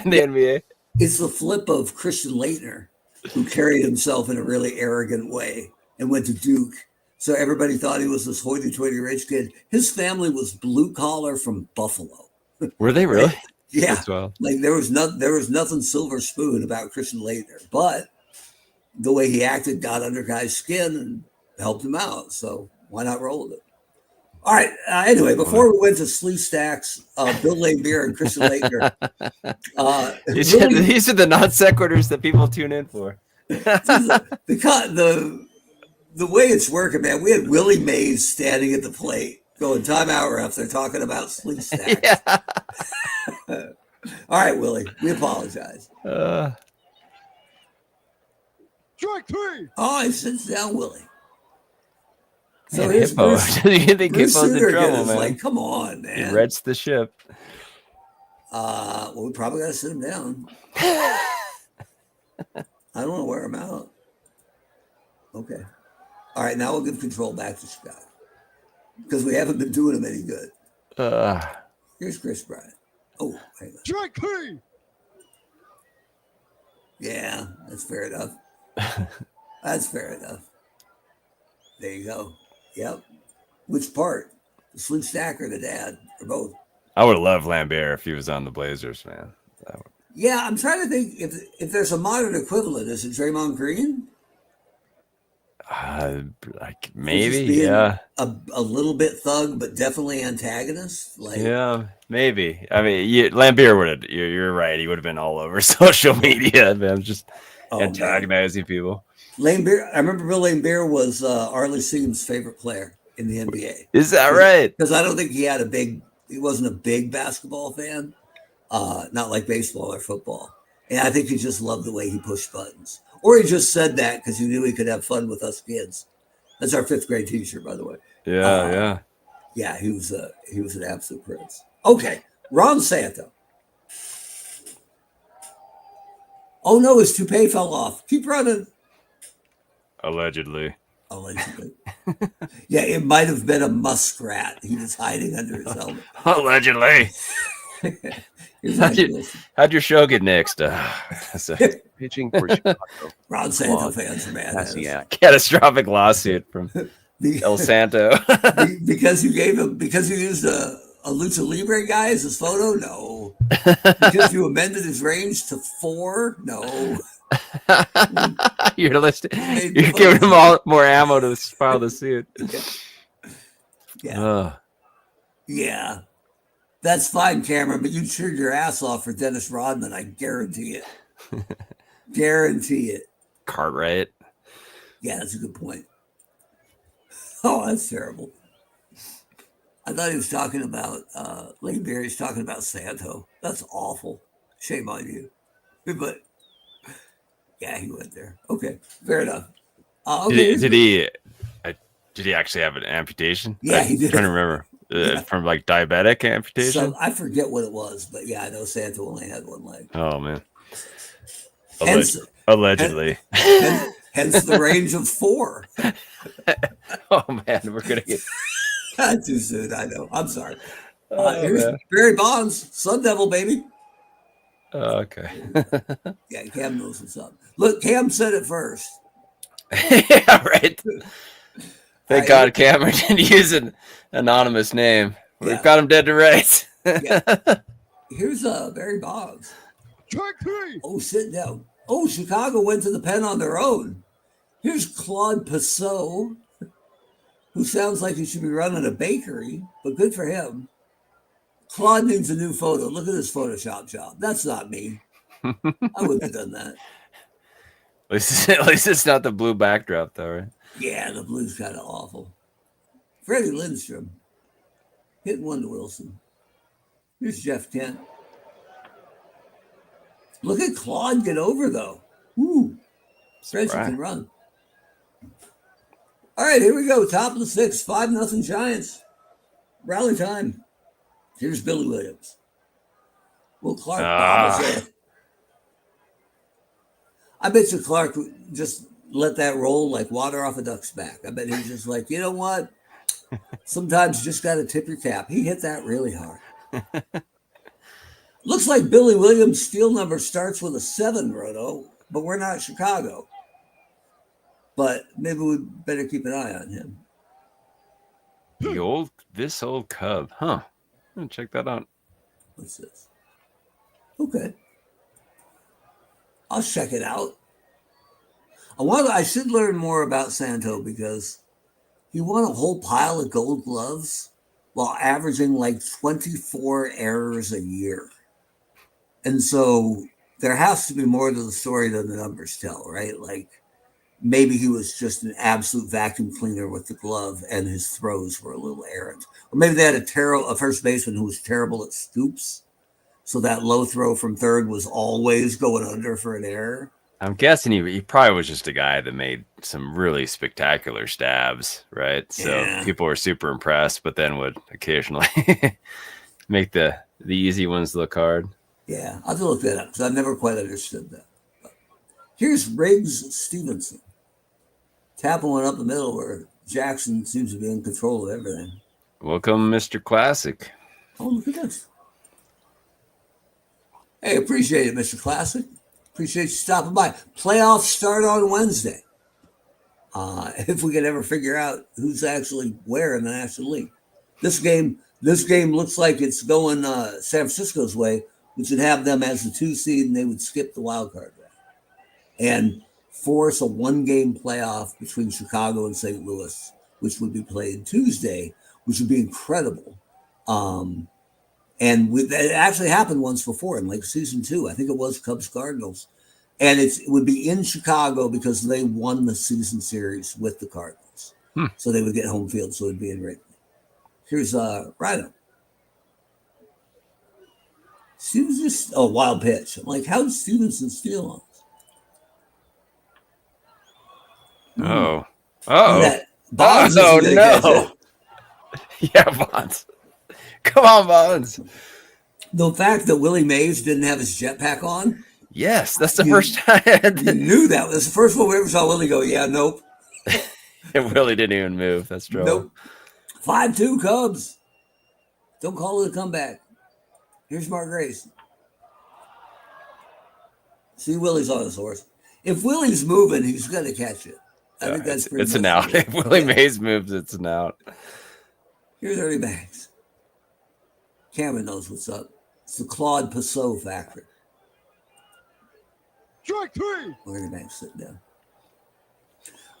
the NBA. It's the flip of Christian Laettner, who carried himself in a really arrogant way and went to Duke, So everybody thought he was this hoity-toity rich kid. His family was blue collar from Buffalo. Were they really? Yeah, That's wild. like there was nothing silver spoon about Christian Leitner, but the way he acted got under guys' skin and helped him out. So why not roll with it? All right. Anyway, before we went to Sleeve Stacks, Bill Laimbeer and Christian Leitner. These are the non sequiturs that people tune in for. The way it's working, man, we had Willie Mays standing at the plate going timeout ref. They're talking about Sleeve Stacks. Yeah. All right, Willie, we apologize. Strike 3. Oh, he sits down, Willie. So Man, here's Hippo. Bruce, You think Bruce Hippo's in Sutter trouble, is man? like, come on, man. He rests the ship. Well, we probably got to sit him down. I don't want to wear him out. Okay. All right, now we'll give control back to Chicago because we haven't been doing him any good. Here's Chris Bryant. Oh, hang on. Strike 3. Yeah, that's fair enough. That's fair enough. There you go. Yep. Which part? The Slim Stack or the dad? Or both? I would have loved Lambert if he was on the Blazers, man. Yeah, I'm trying to think if there's a modern equivalent. Is it Draymond Green? Like maybe, yeah. A little bit thug, but definitely antagonist. Like, yeah, maybe. I mean, Lambert would have. You're right. He would have been all over social media, man, just antagonizing people. Lambert, I remember Bill Lambert was Arlie Seam's favorite player in the NBA. Is that right? Because I don't think he wasn't a big basketball fan, not like baseball or football. And I think he just loved the way he pushed buttons. Or he just said that because he knew he could have fun with us kids. That's our 5th grade teacher, by the way. Yeah. Yeah, he was an absolute prince. Okay, Ron Santo. Oh no, his toupee fell off. Keep running. Allegedly. Yeah, it might have been a muskrat. He was hiding under his helmet. Allegedly. How'd your show get next? Pitching for Chicago. Ron Santo fans are mad at us. Catastrophic lawsuit from El Santo. because you used a Lucha Libre guy as his photo? No. Because you amended his range to 4? No. You're giving him all more ammo to file the suit. Yeah. Yeah. That's fine, Cameron, but you cheered your ass off for Dennis Rodman. I guarantee it. Guarantee it. Cartwright. Yeah, that's a good point. Oh, that's terrible. I thought he was talking about Lambert. He's talking about Santo. That's awful. Shame on you. But yeah, he went there. Okay, fair enough. Okay. Did he actually have an amputation? Yeah, he did. I'm trying to remember. From like diabetic amputation? So I forget what it was, but yeah, I know Santo only had one leg. Oh man. Allegedly. Hence the range of 4. Oh man, we're gonna get too soon. I know. I'm sorry. Here's Barry Bonds, Sun Devil, baby. Okay. Yeah, Cam knows what's up. Look, Cam said it first. Yeah, right. Thank God Cameron didn't use an anonymous name. We've got him dead to rights. Yeah. Here's Barry Bonds. Strike 3. Oh, sit down. Oh, Chicago went to the pen on their own. Here's Claude Passot, who sounds like he should be running a bakery, but good for him. Claude needs a new photo. Look at this Photoshop job. That's not me. I wouldn't have done that. At least it's not the blue backdrop, though, right? Yeah, the blue's kind of awful. Freddie Lindstrom hitting one to Wilson. Here's Jeff Kent. Look at Claude get over, though. Woo. Reggie can run. All right, here we go. Top of the 6th, 5-0 Giants. Rally time. Here's Billy Williams. Will Clark bobbles it. I bet you Clark just let that roll like water off a duck's back. I bet he's just like, you know what? Sometimes you just got to tip your cap. He hit that really hard. Looks like Billy Williams' steal number starts with a 7, Roto, but we're not Chicago. But maybe we better keep an eye on him. This old Cub, huh? I'm gonna check that out. What's this? Okay. I'll check it out. I should learn more about Santo because he won a whole pile of gold gloves while averaging like 24 errors a year. And so there has to be more to the story than the numbers tell, right? Like maybe he was just an absolute vacuum cleaner with the glove and his throws were a little errant. Or maybe they had a first baseman who was terrible at scoops. So that low throw from third was always going under for an error. I'm guessing he probably was just a guy that made some really spectacular stabs, right? So people were super impressed, but then would occasionally make the easy ones look hard. Yeah, I'll have to look that up because I've never quite understood that. But here's Riggs Stevenson. Tapping one up the middle where Jackson seems to be in control of everything. Welcome, Mr. Classic. Oh, look at this. Hey, appreciate it, Mr. Classic. Appreciate you stopping by. Playoffs start on Wednesday. If we could ever figure out who's actually where in the National League. This game looks like it's going San Francisco's way, which would have them as the 2 seed, and they would skip the wild card round and force a 1-game playoff between Chicago and St. Louis, which would be played Tuesday, which would be incredible. And it actually happened once before in like season 2. I think it was Cubs Cardinals. And it would be in Chicago because they won the season series with the Cardinals. So they would get home field. So it would be in Wrigley. Here's Rhino. Stevenson just wild pitch. I'm like, how did Stevenson steal on us? Bonds, no. Yeah, Bonds. Come on, Bonds. The fact that Willie Mays didn't have his jetpack on. Yes, that's the first time. You knew that. That's the first one we ever saw Willie go, yeah, nope. Willie didn't even move. That's true. Nope. 5-2 Cubs. Don't call it a comeback. Here's Mark Grace. See, Willie's on his horse. If Willie's moving, he's going to catch it. I think that's pretty It's an out. If Willie Mays moves, it's an out. Here's Ernie Banks. Cameron knows what's up. It's the Claude Passot factory. Strike 3. Ernie Banks sitting down.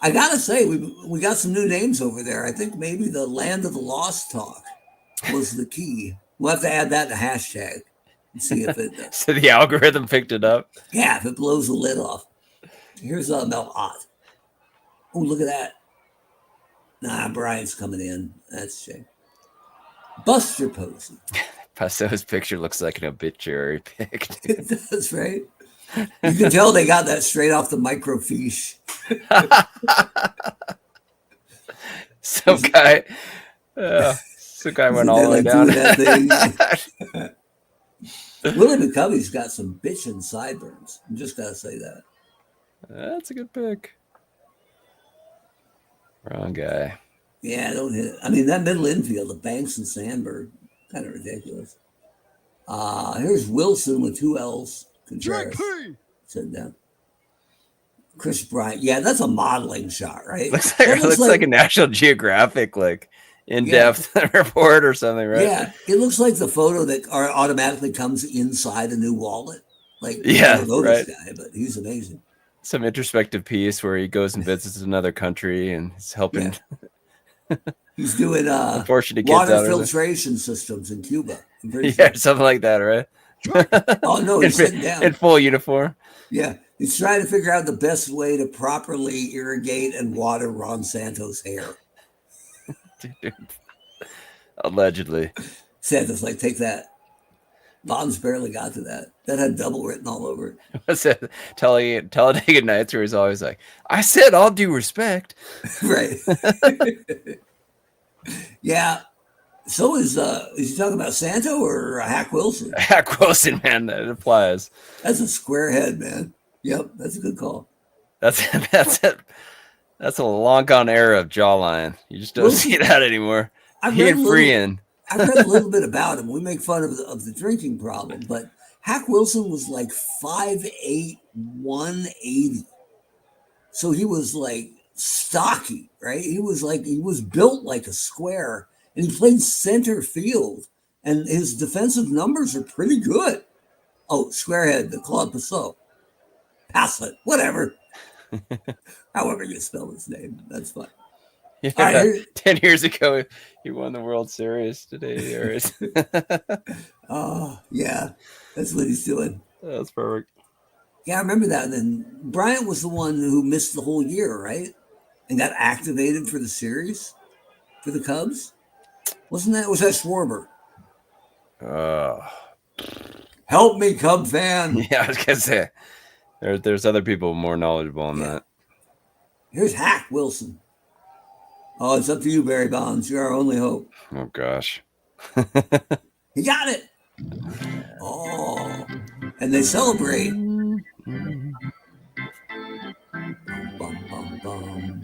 I got to say, we got some new names over there. I think maybe the Land of the Lost talk was the key. We'll have to add that to hashtag and see if it. So the algorithm picked it up? Yeah, if it blows the lid off. Here's Mel Ott. Oh, look at that. Nah, Brian's coming in. That's a shame. Buster Posey. Passot's picture looks like an obituary pic. It does, right? You can tell they got that straight off the microfiche. Some guy went all the way down. Willie McCovey's got some bitchin' sideburns. I'm just got to say that. That's a good pick. Wrong guy. Yeah, don't hit it. I mean, that middle infield, the Banks and Sandberg, kind of ridiculous. Here's Wilson with 2 L's. Contreras. Sit down. Chris Bryant. Yeah, that's a modeling shot, right? Looks like a National Geographic, like in-depth report or something, right? Yeah, it looks like the photo that automatically comes inside a new wallet. Like, yeah, I don't know right. This guy, but he's amazing. Some introspective piece where he goes and visits another country and he's helping. Yeah. He's doing unfortunate water filtration systems in Cuba. Yeah, something like that, right? Oh no, he's sitting down in full uniform. Yeah, he's trying to figure out the best way to properly irrigate and water Ron Santos' hair. Dude. Allegedly. Santos like, take that. Bonds barely got to that. That had double written all over it. What's that? Talladega Nights, where he's always like, I said all due respect. Right. Yeah. So is he talking about Santo or Hack Wilson? Hack Wilson, man, that applies. That's a square head, man. Yep, that's a good call. That's it. That's a long gone era of jawline. You just don't see that anymore. He and Freehan. I read a little bit about him. We make fun of the drinking problem, but Hack Wilson was like 5'8", 180. So he was like stocky, right? He was built like a square, and he played center field, and his defensive numbers are pretty good. Oh, squarehead, the Claude Passot. Passlet, whatever. However you spell his name, that's fine. Yeah, All right, 10 years ago, he won the World Series today. oh, yeah, that's what he's doing. That's perfect. Yeah, I remember that. And then Bryant was the one who missed the whole year, right? And got activated for the series for the Cubs. Was that Schwarber? Help me, Cub fan. Yeah, I was gonna say there's other people more knowledgeable on that. Here's Hack Wilson. Oh, it's up to you, Barry Bonds. You're our only hope. Oh gosh. He got it. Oh, and they celebrate. Bum, bum, bum.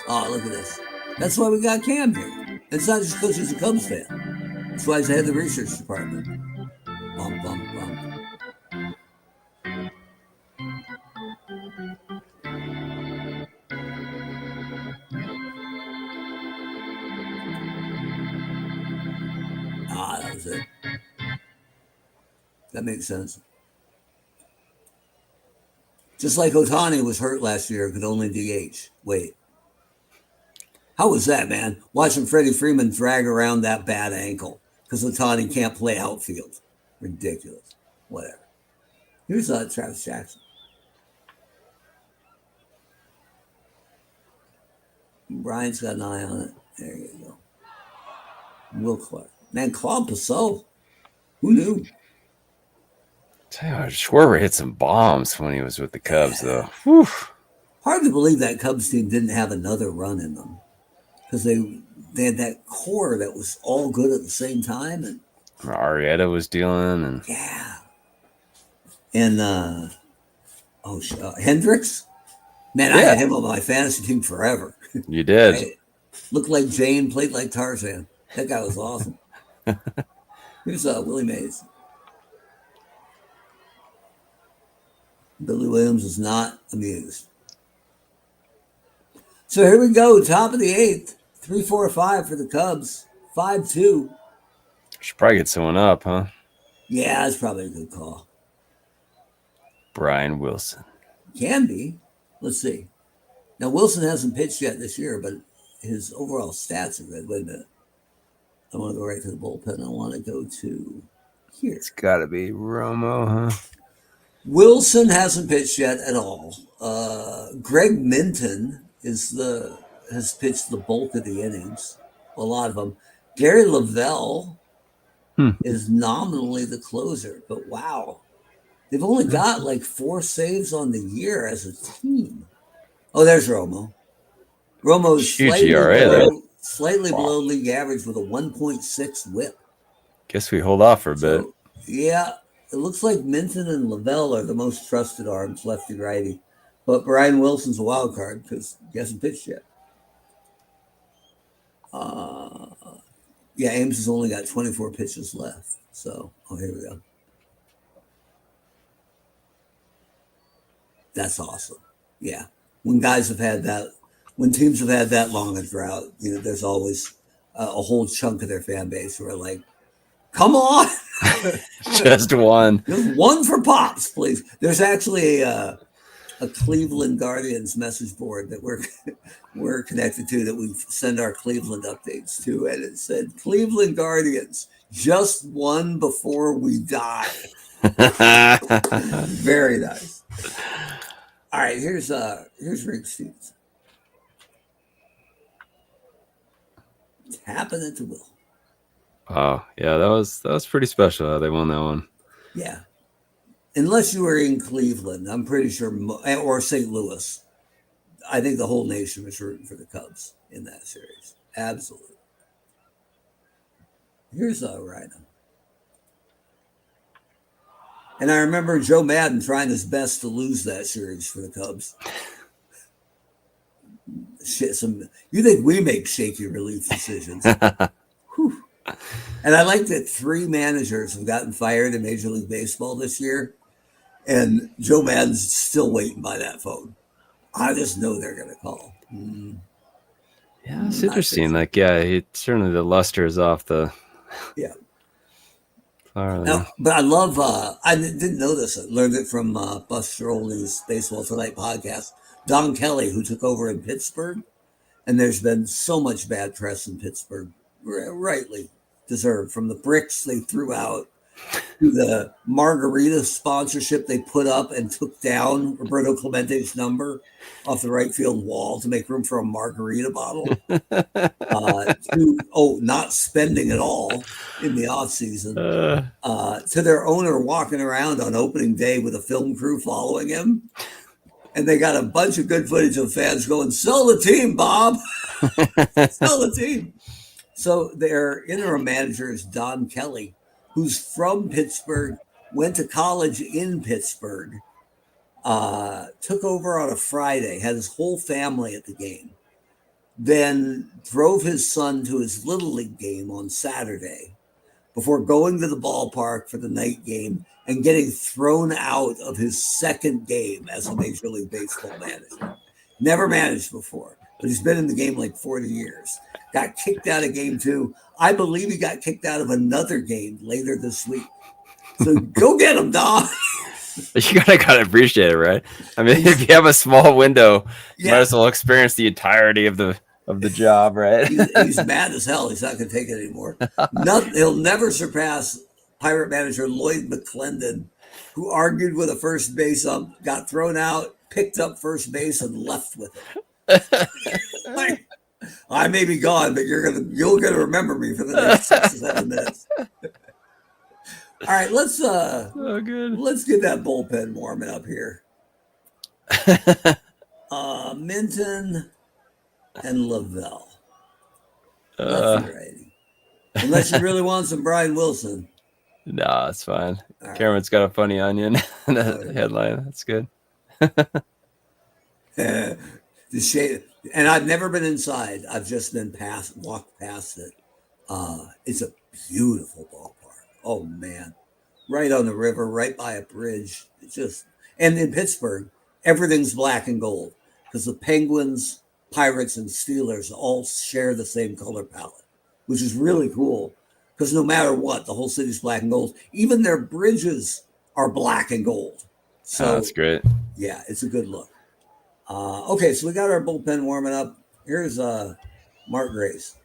Oh, look at this. That's why we got Cam here. It's not just because he's a Cubs fan. That's why he's head of the research department. Bum, bum, bum. Ah, that was it. That makes sense. Just like Ohtani was hurt last year, could only DH. Wait. How was that, man? Watching Freddie Freeman drag around that bad ankle because Ohtani can't play outfield. Ridiculous. Whatever. Here's Travis Jackson. Brian's got an eye on it. There you go. Will Clark. Man, Claude Passot. Who knew? Tell you what, Schwarber hit some bombs when he was with the Cubs, though. Whew. Hard to believe that Cubs team didn't have another run in them because they had that core that was all good at the same time. And Arrieta was dealing, and yeah, and Hendricks. Man, I had him on my fantasy team forever. You did. Right? Looked like Jane, played like Tarzan. That guy was awesome. Here's Willie Mays. Billy Williams was not amused. So here we go, top of the eighth, 3-4-5 for the Cubs, 5-2. Should probably get someone up, huh? Yeah, that's probably a good call. Brian Wilson. Can be. Let's see. Now, Wilson hasn't pitched yet this year, but his overall stats are good. Wait a minute. I want to go right to the bullpen. I want to go to here. It's got to be Romo, huh? Wilson hasn't pitched yet at all. Greg Minton has pitched the bulk of the innings, a lot of them. Gary Lavelle is nominally the closer, but wow, they've only got like 4 saves on the year as a team. Oh, there's Romo. Romo's slightly below league average with a 1.6 whip. Guess we hold off for a bit. Yeah. It looks like Minton and Lavelle are the most trusted arms, lefty righty. But Brian Wilson's a wild card because he hasn't pitched yet. Ames has only got 24 pitches left. So, here we go. That's awesome. Yeah. When teams have had that long a drought, there's always a whole chunk of their fan base who are like, come on. Just one. Just one for Pops, please. There's actually a Cleveland Guardians message board that we're connected to that we send our Cleveland updates to, and it said Cleveland Guardians, just one before we die. Very nice. All right, here's Rick Stevens. Tapping it to Will. Oh, yeah, that was pretty special how they won that one. Yeah. Unless you were in Cleveland, I'm pretty sure, or St. Louis, I think the whole nation was rooting for the Cubs in that series. Absolutely. Here's Rhino. And I remember Joe Madden trying his best to lose that series for the Cubs. Shit, you think we make shaky relief decisions? Whew. And I like that 3 managers have gotten fired in Major League Baseball this year, and Joe Madden's still waiting by that phone. I just know they're going to call. Yeah, it's Not interesting. pitching. Like, yeah, certainly the luster is off the Yeah. flower there. Now, but I love, I didn't know this. I learned it from Buster Olney's Baseball Tonight podcast. Don Kelly, who took over in Pittsburgh, and there's been so much bad press in Pittsburgh, rightly deserved, from the bricks they threw out to the margarita sponsorship they put up and took down Roberto Clemente's number off the right field wall to make room for a margarita bottle. To not spending at all in the off season. To their owner walking around on opening day with a film crew following him. And they got a bunch of good footage of fans going, "Sell the team, Bob." Sell the team. So their interim manager is Don Kelly, who's from Pittsburgh, went to college in Pittsburgh, took over on a Friday, had his whole family at the game, then drove his son to his Little League game on Saturday before going to the ballpark for the night game and getting thrown out of his second game as a Major League Baseball manager. Never managed before, but he's been in the game like 40 years. Got kicked out of game 2. I believe he got kicked out of another game later this week. So go get him, Don. You gotta appreciate it, right? I mean, if you have a small window, you might as well experience the entirety of the job, right? He's mad as hell. He's not going to take it anymore. He'll never surpass Pirate manager Lloyd McClendon, who argued with a first base ump, got thrown out, picked up first base, and left with it. I may be gone, but you're gonna remember me for the next 6 to 7 minutes. All right, let's get that bullpen warming up here. Minton and Lavelle. Lefty righty. Unless you really want some Brian Wilson. No, it's fine. All right. Cameron's got a funny onion in the headline. That's good. The shade, and I've never been inside. I've just been walked past it. It's a beautiful ballpark. Oh man, right on the river, right by a bridge. It's just, and in Pittsburgh, everything's black and gold because the Penguins, Pirates, and Steelers all share the same color palette, which is really cool. Because no matter what, the whole city's black and gold. Even their bridges are black and gold. So that's great. Yeah, it's a good look. Okay, so we got our bullpen warming up. Here's Mark Grace.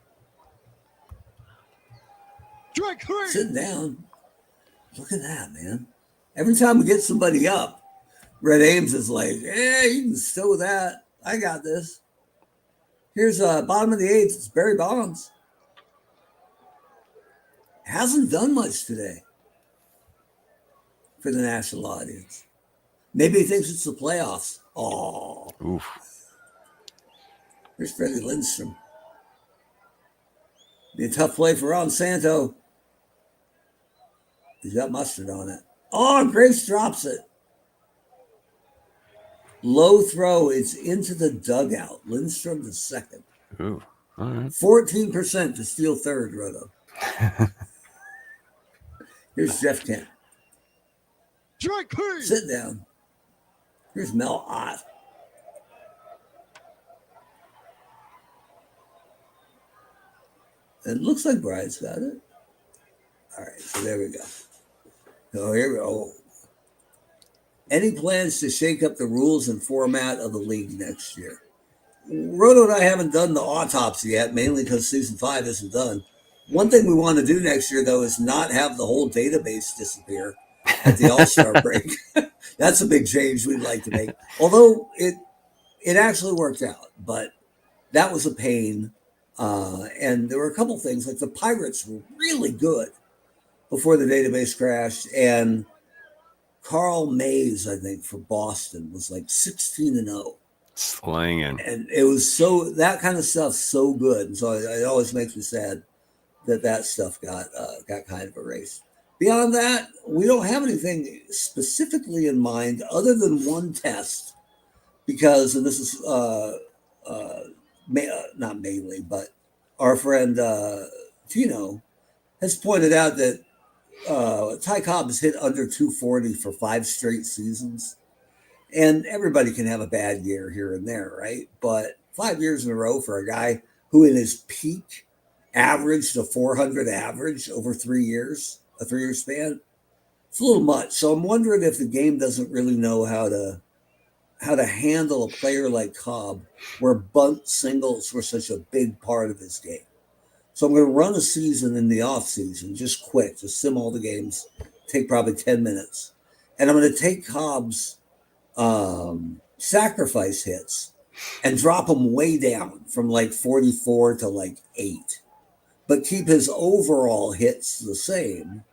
Strike 3. Sitting down. Look at that, man. Every time we get somebody up, Red Ames is like, "Yeah, you can stow that. I got this." Here's bottom of the 8th. It's Barry Bonds. Hasn't done much today for the national audience. Maybe he thinks it's the playoffs. Oh. Oof. Here's Freddie Lindstrom. Be a tough play for Ron Santo. He's got mustard on it. Oh, Grace drops it. Low throw. It's into the dugout. Lindstrom to second. Ooh. All right. 14% to steal third, Roto. Here's Jeff Kent. Strike 3. Sit down. Here's Mel Ott. It looks like Brian's got it. All right, so there we go. So here we go. Any plans to shake up the rules and format of the league next year? Roto and I haven't done the autopsy yet, mainly because season 5 isn't done. One thing we want to do next year, though, is not have the whole database disappear at the All-Star break. That's a big change we'd like to make. Although it actually worked out, but that was a pain. And there were a couple things, like the Pirates were really good before the database crashed, and Carl Mays, I think, for Boston was like 16-0. Slanging. And it was that kind of stuff so good. And so it always makes me sad that stuff got kind of erased. Beyond that, we don't have anything specifically in mind other than one test, because, and this is not mainly, but our friend Tino has pointed out that Ty Cobb has hit under 240 for 5 straight seasons. And everybody can have a bad year here and there, right? But 5 years in a row for a guy who in his peak averaged a 400 average over 3 years, a 3-year span, it's a little much. So I'm wondering if the game doesn't really know how to handle a player like Cobb, where bunt singles were such a big part of his game. So I'm going to run a season in the off season, just quick, just sim all the games, take probably 10 minutes. And I'm going to take Cobb's sacrifice hits and drop them way down from like 44 to like 8, but keep his overall hits the same.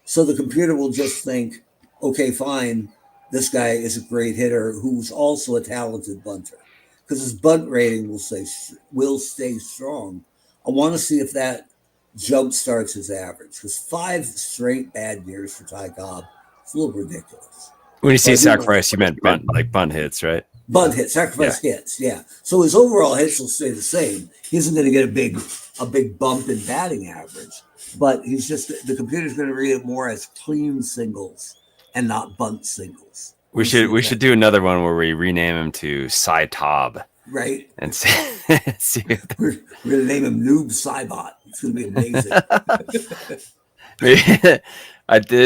So the computer will just think, okay, fine, this guy is a great hitter who's also a talented bunter, because his bunt rating will stay strong. I want to see if that jump starts his average, because 5 straight bad years for Ty Cobb, it's a little ridiculous. When you say sacrifice, you meant bunt hits, right? Bunt hits, sacrifice hits, yeah. So his overall hits will stay the same. He isn't going to get a big bump in batting average, but the computer's going to read it more as clean singles and not bunt singles. We should do another one where we rename him to Cy Tob. Right. And see we're going to name him Noob Cybot. It's going to be amazing.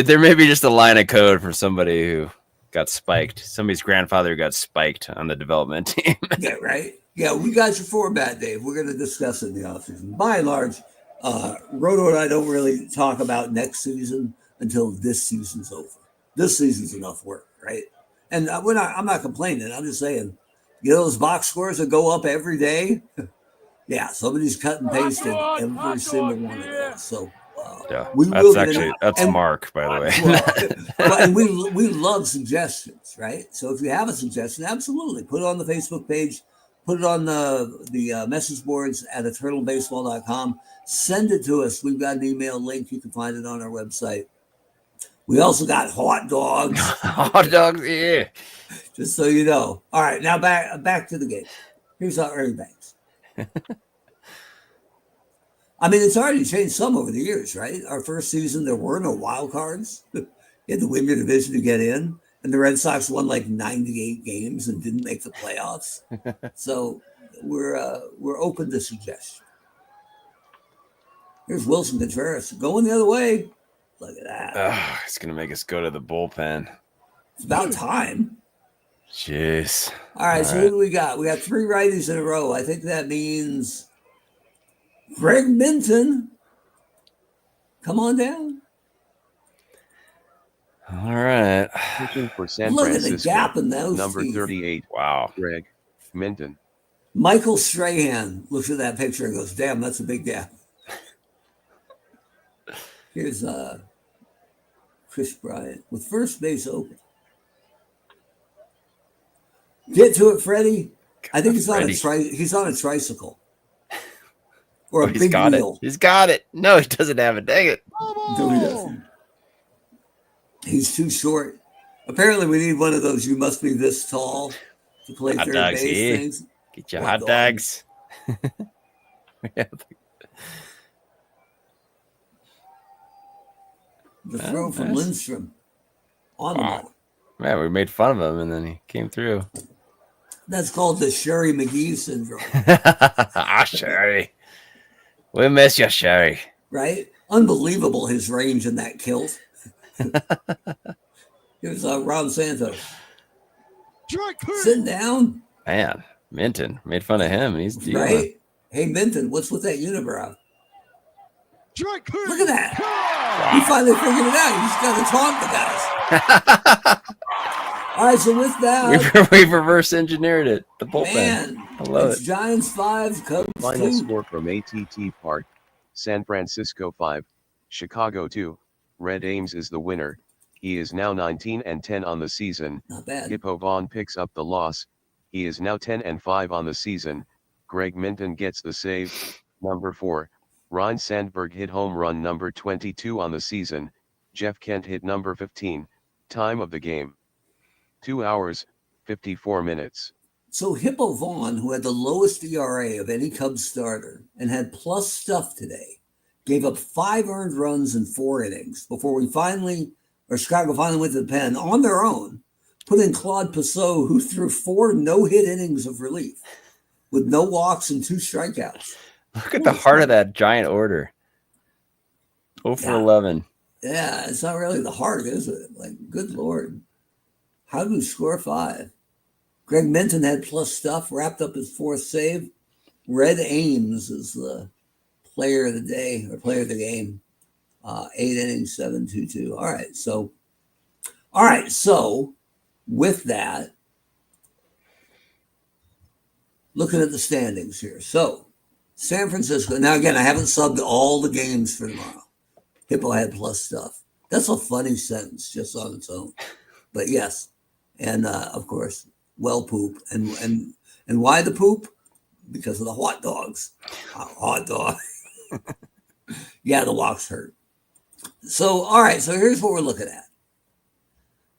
There may be just a line of code for somebody who got spiked. Somebody's grandfather got spiked on the development team. Yeah, right. Yeah, we got your format, Dave. We're going to discuss it in the offseason. By and large, Roto and I don't really talk about next season until this season's over. This season's enough work, right? And I'm not complaining. I'm just saying, those box scores that go up every day. Yeah, somebody's cut and pasted every single one of those. So yeah, that's and, Mark, by the way. Well, and we love suggestions, right? So if you have a suggestion, absolutely put it on the Facebook page, put it on the message boards at eternalbaseball.com. Send it to us. We've got an email link. You can find it on our website. We also got hot dogs. Hot dogs, yeah. Just so you know. All right, now back to the game. Here's our Ernie Banks. I mean, it's already changed some over the years, right? Our first season, there were no wild cards. You had to win your division to get in, and the Red Sox won like 98 games and didn't make the playoffs. So we're open to suggestion. Here's Wilson Contreras going the other way. Look at that. It's going to make us go to the bullpen. It's about time. Jeez. All right, so who do we got? We got 3 righties in a row. I think that means Greg Minton. Come on down. All right. Pitching for San Look Francisco. at the gap in those. Number teeth. 38. Wow. Greg Minton. Michael Strahan looks at that picture and goes, damn, that's a big gap. Here's Chris Bryant with first base open. Get to it, Freddie. I think he's on a tricycle. Or a big wheel. He's got it. No, he doesn't have it. Dang it. No, he doesn't. He's too short. Apparently, we need one of those "you must be this tall" to play Hot third dogs, base things. Get your hot dogs. The throw from Lindstrom on the ball. Man, we made fun of him, and then he came through. That's called the Sherry McGee syndrome. Sherry. We miss you, Sherry. Right? Unbelievable, his range in that kilt. Here's Ron Santos. Sitting down. Man, Minton made fun of him. He's right. Hey, Minton, what's with that unibrow? Look at that. Wow. He finally figured it out. You just got to taunt the guys. All right, so with that, we've reverse engineered it. The bullpen. Man, I love it. Giants 5, Cubs 2. Final score from AT&T Park: San Francisco 5, Chicago 2. Red Ames is the winner. He is now 19-10 on the season. Not bad. Hippo Vaughn picks up the loss. He is now 10-5 on the season. Greg Minton gets the save. Number 4. Ryne Sandberg hit home run number 22 on the season. Jeff Kent hit number 15. Time of the game: 2 hours, 54 minutes. So Hippo Vaughn, who had the lowest ERA of any Cubs starter and had plus stuff today, gave up 5 earned runs in 4 innings before Chicago finally went to the pen on their own, put in Claude Pissot, who threw 4 no-hit innings of relief with no walks and 2 strikeouts. Look at the heart of that giant order. 0 for 11. Yeah, it's not really the heart, is it? Like, good Lord. How do you score 5? Greg Minton had plus stuff, wrapped up his 4th save. Red Ames is the player of the day, or player of the game. 8 innings, 7-2-2. All right. So with that, looking at the standings here. So San Francisco. Now, again, I haven't subbed all the games for tomorrow. Hippo had plus stuff. That's a funny sentence just on its own. But yes. And of course, well poop. And why the poop? Because of the hot dogs. Hot dog. Yeah, the walks hurt. So, all right. So here's what we're looking at.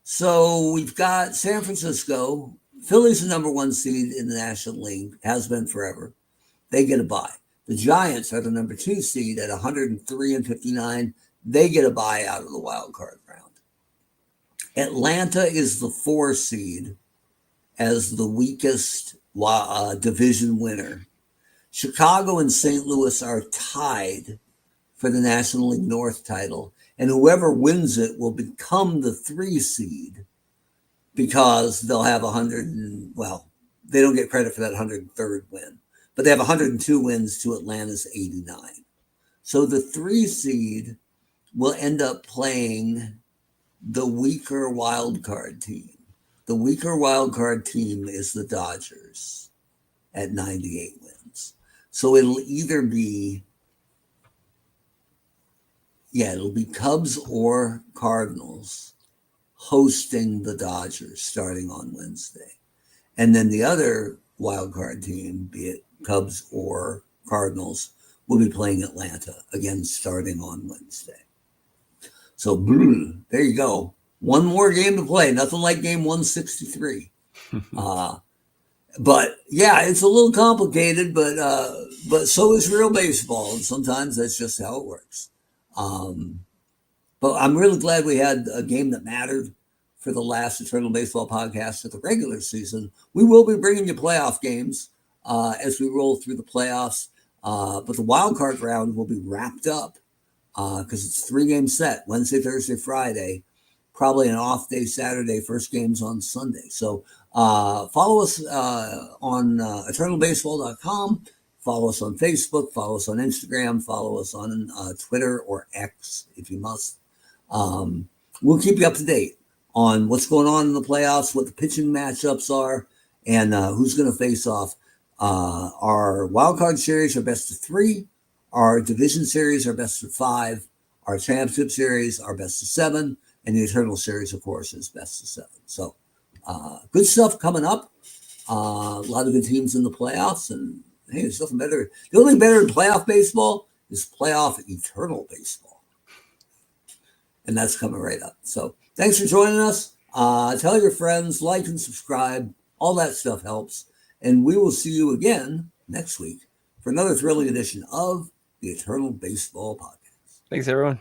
So we've got San Francisco. Philly's the number 1 seed in the National League. Has been forever. They get a bye. The Giants are the number 2 seed at 103-59. They get a bye out of the wild card round. Atlanta is the 4 seed as the weakest division winner. Chicago and St. Louis are tied for the National League North title, and whoever wins it will become the 3 seed because they'll have they don't get credit for that 103rd win, but they have 102 wins to Atlanta's 89. So the 3 seed will end up playing the weaker wild card team. The weaker wild card team is the Dodgers at 98 wins. So it'll either be, it'll be Cubs or Cardinals hosting the Dodgers starting on Wednesday. And then the other wild card team, be it Cubs or Cardinals, will be playing Atlanta, again, starting on Wednesday. So, there you go. One more game to play. Nothing like game 163. But yeah, it's a little complicated, but so is real baseball. And sometimes that's just how it works. But I'm really glad we had a game that mattered for the last Eternal Baseball podcast of the regular season. We will be bringing you playoff games as we roll through the playoffs. But the wild card round will be wrapped up because it's 3-game set, Wednesday, Thursday, Friday, probably an off day Saturday, first game's on Sunday. So follow us on eternalbaseball.com. Follow us on Facebook. Follow us on Instagram. Follow us on Twitter or X if you must. We'll keep you up to date on what's going on in the playoffs, what the pitching matchups are, and who's going to face off. Our wildcard series are best of 3. Our division series are best of 5. Our championship series are best of 7. And the Eternal series, of course, is best of 7. So good stuff coming up. A lot of good teams in the playoffs. And hey, there's nothing better. The only thing better in playoff baseball is playoff Eternal baseball. And that's coming right up. So thanks for joining us. Tell your friends, like and subscribe. All that stuff helps. And we will see you again next week for another thrilling edition of the Eternal Baseball Podcast. Thanks, everyone.